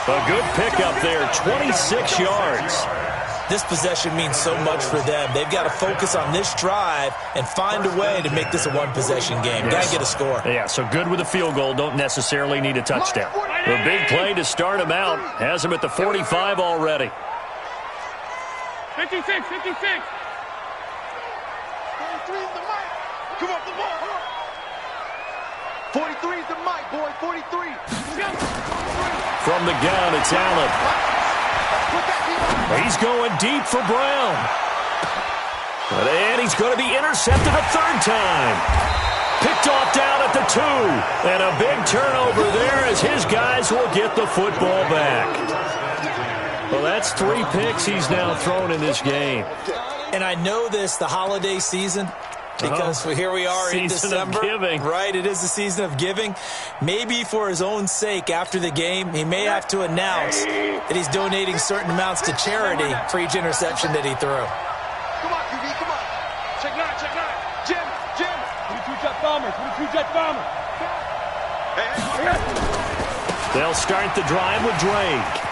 A good pickup there, 26 yards. This possession means so much for them. They've got to focus on this drive and find a way to make this a one-possession game. Got to get a score. Yeah, so good with a field goal. Don't necessarily need a touchdown. The big play to start him out has him at the 45 already. 56, 56. 43's the mic. Come on, the ball. 43's the mic, boy. 43. From the gun, it's Allen. He's going deep for Brown. And he's going to be intercepted a 3rd time. Picked off down at the 2. And a big turnover there as his guys will get the football back. Well, that's 3 picks he's now thrown in this game. And I know this, the holiday season, because here we are in December. Giving. Right, it is the season of giving. Maybe for his own sake after the game, he may have to announce that he's donating certain amounts to charity for each interception that he threw. Come on, QB, come on. Check 9, check 9. Jim. 22 jet bomber, 22 jet bomber. Hey. They'll start the drive with Drake.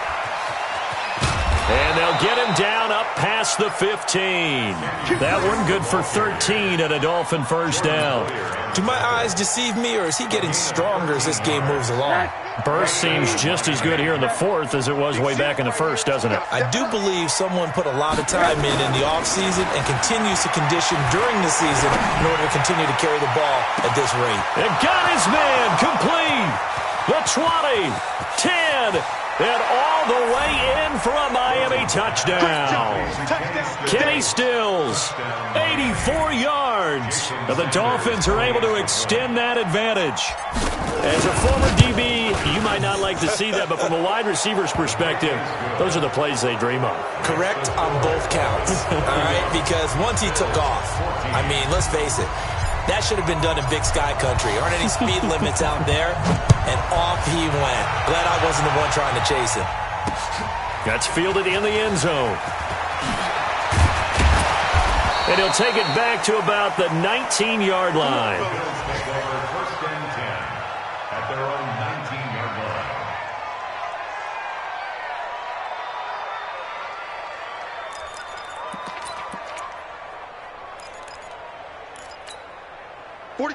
And they'll get him down up past the 15. That one good for 13 and a Dolphin first down. Do my eyes deceive me, or is he getting stronger as this game moves along? Burst seems just as good here in the 4th as it was way back in the 1st, doesn't it? I do believe someone put a lot of time in the offseason and continues to condition during the season in order to continue to carry the ball at this rate. And got his man complete. The 20, 10, and all the way in for a Miami touchdown. Kenny Stills, 84 yards. The Dolphins are able to extend that advantage. As a former DB, you might not like to see that, but from a wide receiver's perspective, those are the plays they dream of. Correct on both counts, all right? Because once he took off, I mean, let's face it, That should have been done in Big Sky Country. Aren't any speed limits out there? And off he went. Glad I wasn't the one trying to chase him. That's fielded in the end zone. And he'll take it back to about the 19-yard line. First and 10 at their own 19-yard line.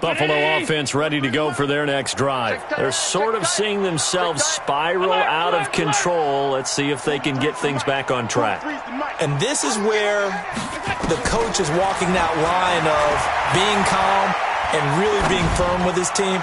Buffalo offense ready to go for their next drive. They're sort of seeing themselves spiral out of control. Let's see if they can get things back on track. And this is where the coach is walking that line of being calm and really being firm with his team.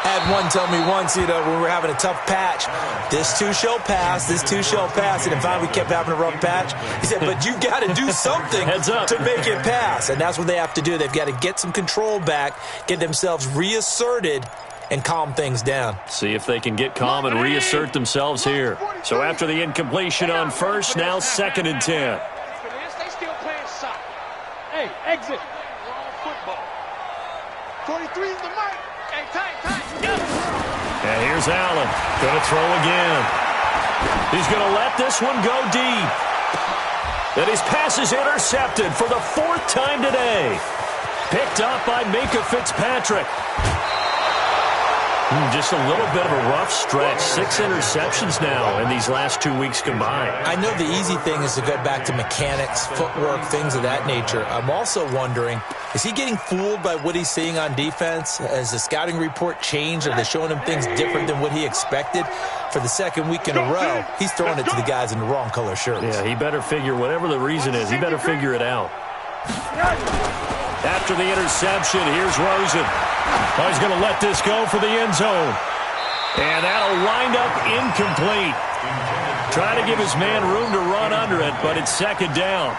I had one tell me once, when we were having a tough patch, this too shall pass, this too shall pass. And finally we kept having a rough patch. He said, but you've got to do something to make it pass. And that's what they have to do. They've got to get some control back, get themselves reasserted, and calm things down. See if they can get calm and reassert themselves here. So after the incompletion on first, now 2nd and 10. They still playing soccer. Hey, exit. Wrong football. 43 is the mic. Hey, tight. And here's Allen. Going to throw again. He's going to let this one go deep. And his pass is intercepted for the 4th time today. Picked up by Minka Fitzpatrick. Just a little bit of a rough stretch. 6 interceptions now in these last 2 weeks combined. I know the easy thing is to go back to mechanics, footwork, things of that nature. I'm also wondering, is he getting fooled by what he's seeing on defense? Has the scouting report changed? Are they showing him things different than what he expected? For the 2nd week in a row, he's throwing it to the guys in the wrong color shirts. Yeah, he better figure, whatever the reason is, he better figure it out. After the interception, here's Rosen. Oh, he's going to let this go for the end zone. And that'll wind up incomplete. Trying to give his man room to run under it, but it's 2nd down.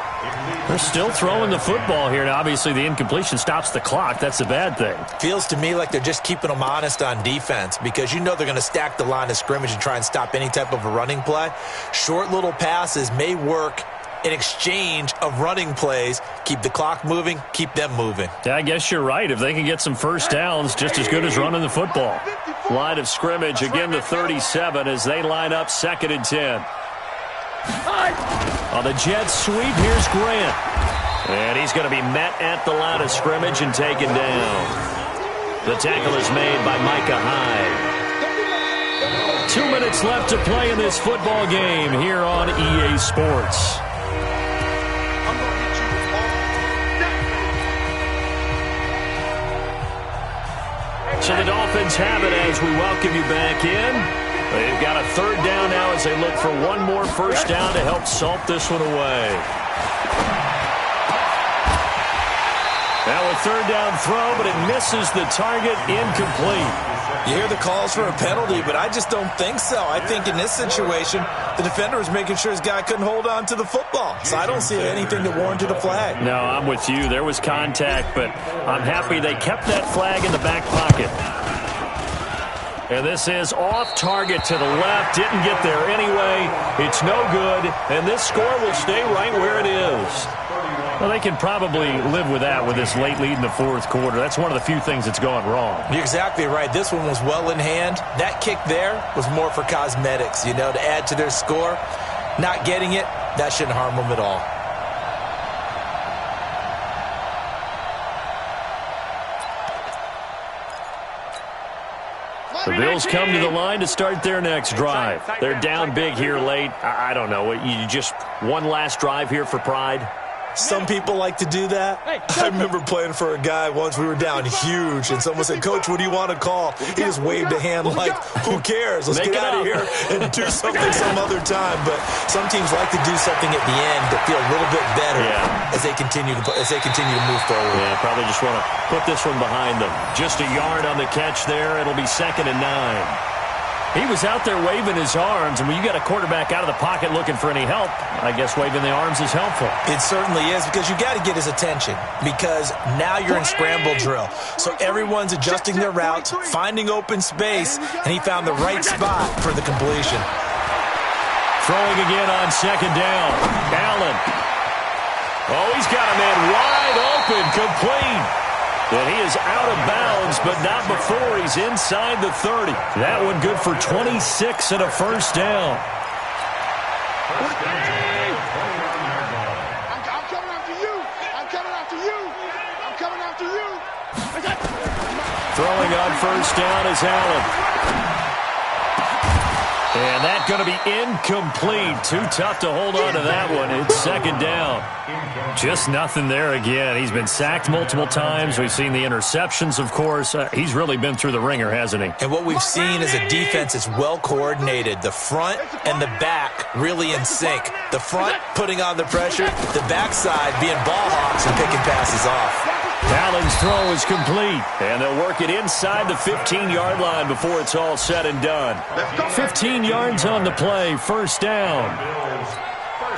They're still throwing the football here. Now, obviously, the incompletion stops the clock. That's the bad thing. Feels to me like they're just keeping them honest on defense because you know they're going to stack the line of scrimmage and try and stop any type of a running play. Short little passes may work in exchange of running plays. Keep the clock moving, keep them moving. Yeah, I guess you're right. If they can get some first downs, just as good as running the football. Line of scrimmage, again the 37 as they line up 2nd and 10. On the jet sweep, here's Grant. And he's going to be met at the line of scrimmage and taken down. The tackle is made by Micah Hyde. 2 minutes left to play in this football game here on EA Sports. So the Dolphins have it as we welcome you back in. They've got a 3rd down now as they look for one more first down to help salt this one away. Now a 3rd down throw, but it misses the target, incomplete. You hear the calls for a penalty, but I just don't think so. I think in this situation, the defender was making sure his guy couldn't hold on to the football. So I don't see anything that warranted a flag. No, I'm with you. There was contact, but I'm happy they kept that flag in the back pocket. And this is off target to the left. Didn't get there anyway. It's no good. And this score will stay right where it is. Well, they can probably live with that with this late lead in the 4th quarter. That's one of the few things that's gone wrong. You're exactly right. This one was well in hand. That kick there was more for cosmetics, to add to their score. Not getting it, that shouldn't harm them at all. The Bills come to the line to start their next drive. They're down big here late. I don't know. You just one last drive here for pride? Some people like to do that. I remember playing for a guy once. We were down huge, and someone said, "Coach, what do you want to call?" He just waved a hand like, "Who cares? Let's get out of here and do something some other time." But some teams like to do something at the end to feel a little bit better as they continue to move forward. Yeah, probably just want to put this one behind them. Just a yard on the catch there. It'll be 2nd and 9. He was out there waving his arms, and when you got a quarterback out of the pocket looking for any help, I guess waving the arms is helpful. It certainly is, because you got to get his attention, because now you're in scramble drill. So everyone's adjusting their routes, finding open space, and he found the right spot for the completion. Throwing again on 2nd down. Allen. Oh, he's got a man wide open, complete. And he is out of bounds, but not before he's inside the 30. That one good for 26 and a first down. I'm coming after you. I'm coming after you. I'm coming after you. Throwing on first down is Allen. And that's going to be incomplete. Too tough to hold on to that one. It's second down. Just nothing there again. He's been sacked multiple times. We've seen the interceptions, of course. He's really been through the ringer, hasn't he? And what we've seen is a defense that's well coordinated. The front and the back really in sync. The front putting on the pressure. The backside being ball hawks and picking passes off. Allen's throw is complete, and they'll work it inside the 15-yard line before it's all said and done. 15 yards on the play, first down.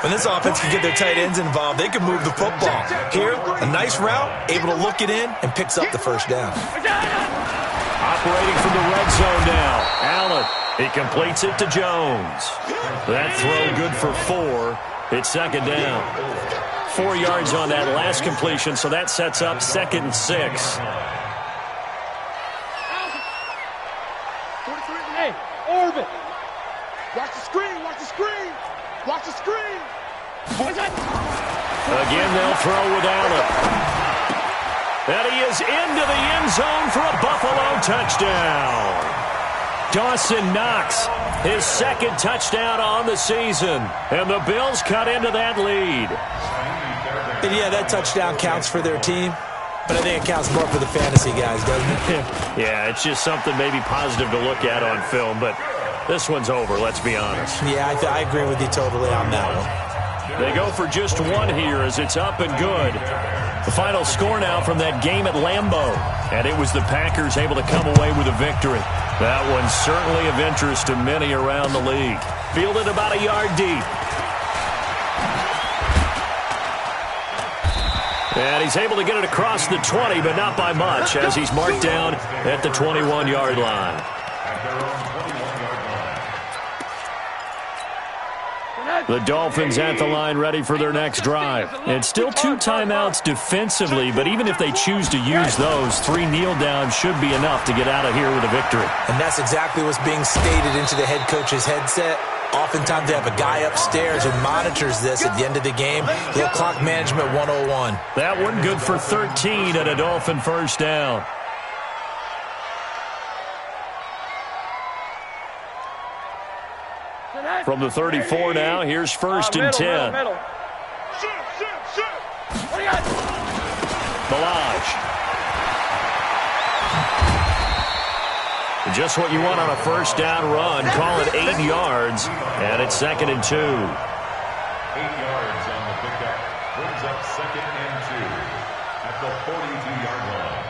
When this offense can get their tight ends involved, they can move the football. Here, a nice route, able to look it in, and picks up the first down. Operating from the red zone now, Allen. He completes it to Jones. That throw good for 4. It's second down. 4 yards on that last completion, so that sets up 2nd and 6. Hey, Orbit. Watch the screen, watch the screen. Watch the screen. Again, they'll throw with Allen. And he is into the end zone for a Buffalo touchdown. Dawson Knox, his 2nd touchdown on the season. And the Bills cut into that lead. And yeah, that touchdown counts for their team, but I think it counts more for the fantasy guys, doesn't it? Yeah, it's just something maybe positive to look at on film, but this one's over, let's be honest. Yeah, I agree with you totally on that one. They go for just one here as it's up and good. The final score now from that game at Lambeau, and it was the Packers able to come away with a victory. That one's certainly of interest to many around the league. Fielded about a yard deep. And he's able to get it across the 20, but not by much, as he's marked down at the 21-yard line. The Dolphins at the line ready for their next drive. And still 2 timeouts defensively, but even if they choose to use those, 3 kneel downs should be enough to get out of here with a victory. And that's exactly what's being stated into the head coach's headset. Oftentimes they have a guy upstairs who monitors this at the end of the game. Little clock management 101. That one good for 13 and a Dolphin first down. From the 34 now, here's 1st and 10. Balaj. Just what you want on a first down run. Call it 8 yards, and it's 2nd and 2. 8 yards on the pickup. Brings up 2nd and 2 at the 42-yard line.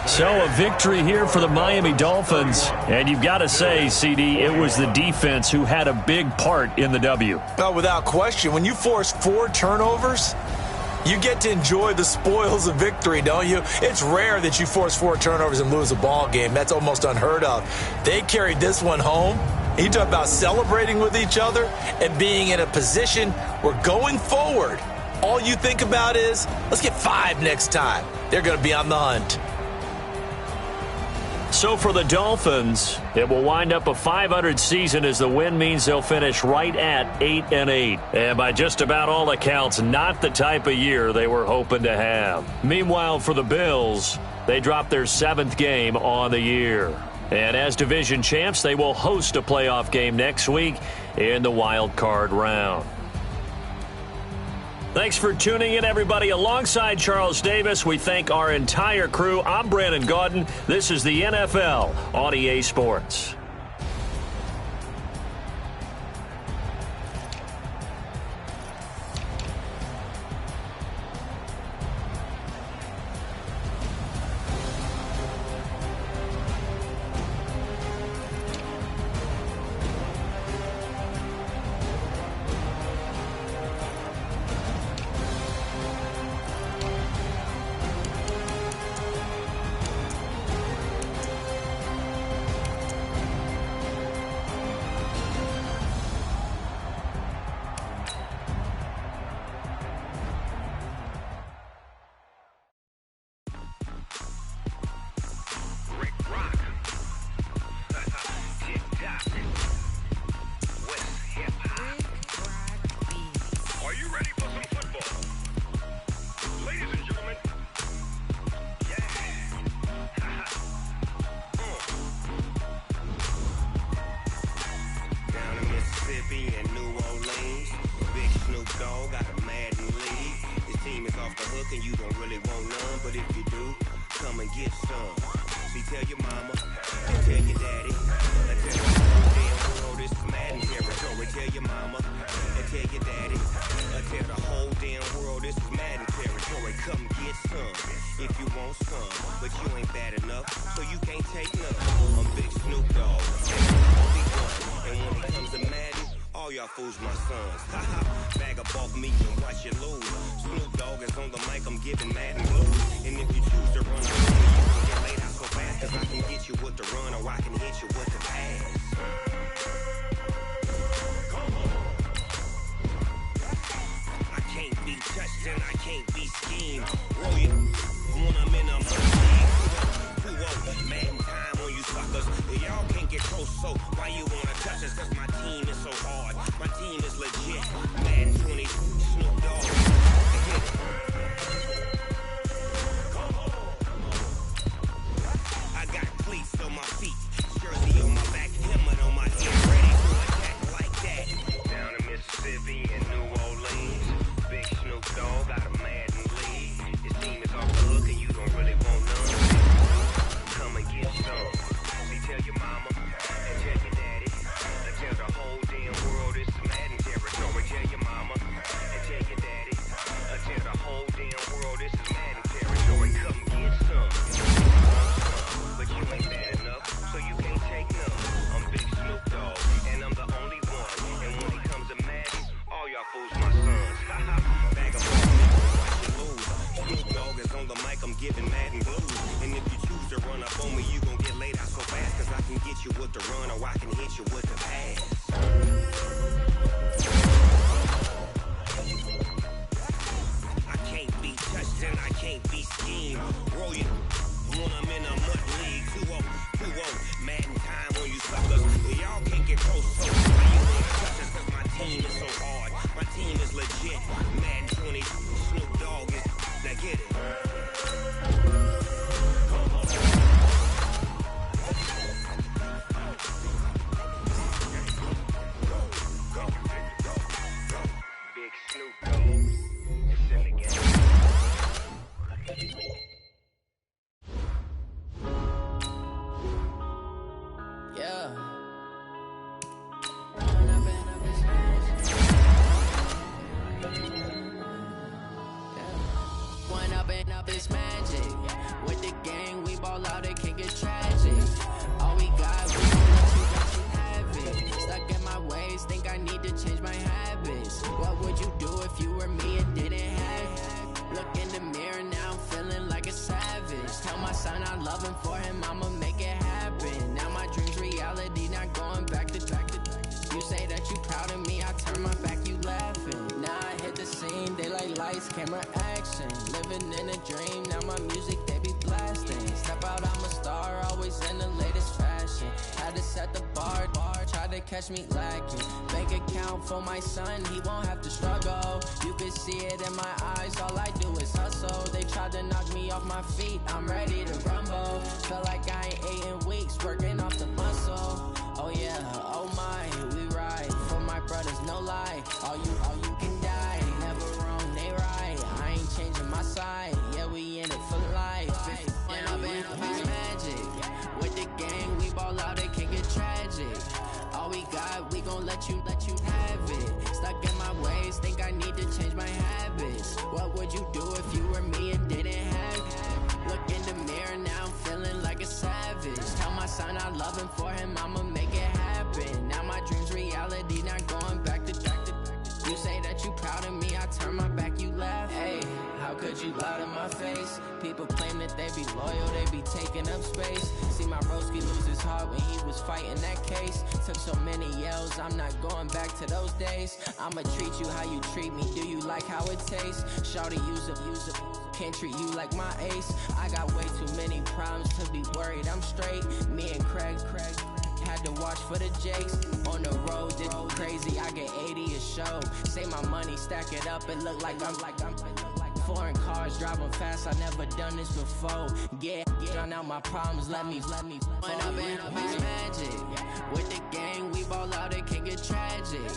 So a victory here for the Miami Dolphins. And you've got to say, CD, it was the defense who had a big part in the W. Oh, without question. When you force 4 turnovers, you get to enjoy the spoils of victory, don't you? It's rare that you force 4 turnovers and lose a ball game. That's almost unheard of. They carried this one home. You talk about celebrating with each other and being in a position where going forward, all you think about is, let's get 5 next time. They're going to be on the hunt. So for the Dolphins, it will wind up a .500 season as the win means they'll finish right at 8-8. And by just about all accounts, not the type of year they were hoping to have. Meanwhile, for the Bills, they dropped their 7th game on the year. And as division champs, they will host a playoff game next week in the wild card round. Thanks for tuning in, everybody. Alongside Charles Davis, we thank our entire crew. I'm Brandon Gaudin. This is the NFL on EA Sports. look and you don't really want none, but if you do, come and get some. See, tell your mama, and tell your daddy, and tell your whole damn world this is Madden territory. Tell your mama, and tell your daddy, and tell the whole damn world this is Madden territory. Come get some, if you want some, but you ain't bad enough, so you can't take none. I'm Big Snoop Dogg, and I'm the only one, and when it comes to Madden, all y'all fools my sons. Bag up off me and watch you lose. Snoop Dogg is on the mic, I'm giving Madden blues. And if you choose to run, you gon' get laid out so fast, cause I can get you with the run or I can hit you with the pass. I can't be touched and I can't be schemed. Roll you when I'm in a Madden time on you suckers. Y'all can't get close, so why you wanna touch us? Cause my team is so hard. My team is legit. Madden 20, Snoop Dogg. I got cleats on my feet, jersey on my back, helmet on my head, ready to attack like that. Down in Mississippi and New Orleans, Big Snoop Dogg got a Madden league. His team is off the hook and you don't really want none. Come and get some. See, tell your mama and tell your daddy, and tell the whole damn world it's Madden territory. Tell your mama and tell your daddy, and tell the whole damn world this is Madden territory. Come get some. But you ain't bad enough, so you can't take none. I'm Big Snoop Dogg, and I'm the only one. And when it comes to Madden, all y'all fools my sons. Bag of balls, watch you lose. Snoop Dogg is on the mic, I'm giving Madden blues. And if you choose to run up on me, you gon' get laid out so fast, cause I can get you with the run or I can hit you with the pass. I can't be touched and I can't be schemed. Roll you when I'm in a mud league. 2-0, Madden time on you suckers. Y'all can't get close, so why you wanna touch us? Cause my team is so hard. My team is legit. Madden 20, Snoop Dogg is. Now get it. Big Snoop Dogg. It's in the game. Yeah. One up and up is magic. With the gang, we ball out, it can get tragic. All we got, we gon' let you have it. Stuck in my ways, think I need to change my habits. What would you do if you were me and didn't have it? Look in the mirror, now I'm feeling like a savage. Tell my son I love him, for him I'ma make it happen. Now my dream's reality, not going back to. You say that you proud of me, I turn my back, you laughing. Now I hit the scene, they like lights, camera, action. Living in a dream, now my music, they be blasting. Step out, I'm a star, always in the latest fashion. Had to set the bar, try to catch me lacking. Bank account for my son, he won't have to struggle. You can see it in my eyes, all I do is hustle. They tried to knock me off my feet, I'm ready to rumble. Feel like I ain't ate in weeks, working off the muscle. Oh yeah, oh my, we ride for my brothers, no lie. All you can die, never wrong, they right. I ain't changing my side, yeah, we in it for life. When I'm in up is magic. With the gang, we ball out, it can get tragic. All we got, we gon' let you have it. Stuck in my ways, think I need to change my habits. What would you do if you were me and didn't have it? Look in the mirror, now I'm feeling like a savage. Tell my son I love him, for him I'ma make it happen. Now my dream's reality, not going back to. You say that you proud of me, I turn my back, you laugh. Hey, how could you lie to my face? People claim that they be loyal, they be taking up space. See my broski lose his heart when he was fighting that case. Took so many yells, I'm not going back to those days. I'ma treat you how you treat me, do you like how it tastes? Shawty, use a can't treat you like my ace. I got way too many problems to be worried, I'm straight. Me and Craig had to watch for the Jakes. On the road, did crazy, I get 80 a show. Say my money, stack it up, it look like I'm foreign cars, driving fast, I never done this before. Yeah, drown out my problems, let me. When I'm in up is magic. With the gang, we ball out, it can get tragic.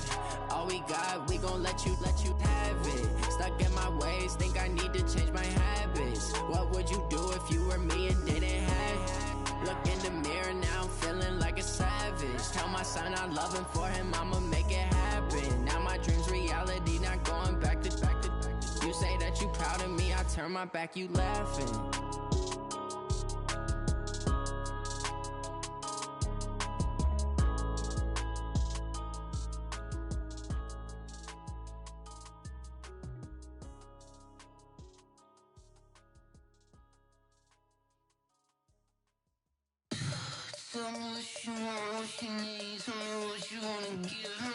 All we got, we gon' let you have it. Stuck in my ways, think I need to change my habits. What would you do if you were me and didn't have it? Look in the mirror, now I'm feeling like a savage. Tell my son I love him, for him I'ma make it happen. Now my dream's reality, not going back to. You say that you proud of me, I turn my back, you laughing. Tell me what you want, what you need. Tell me what you wanna give me.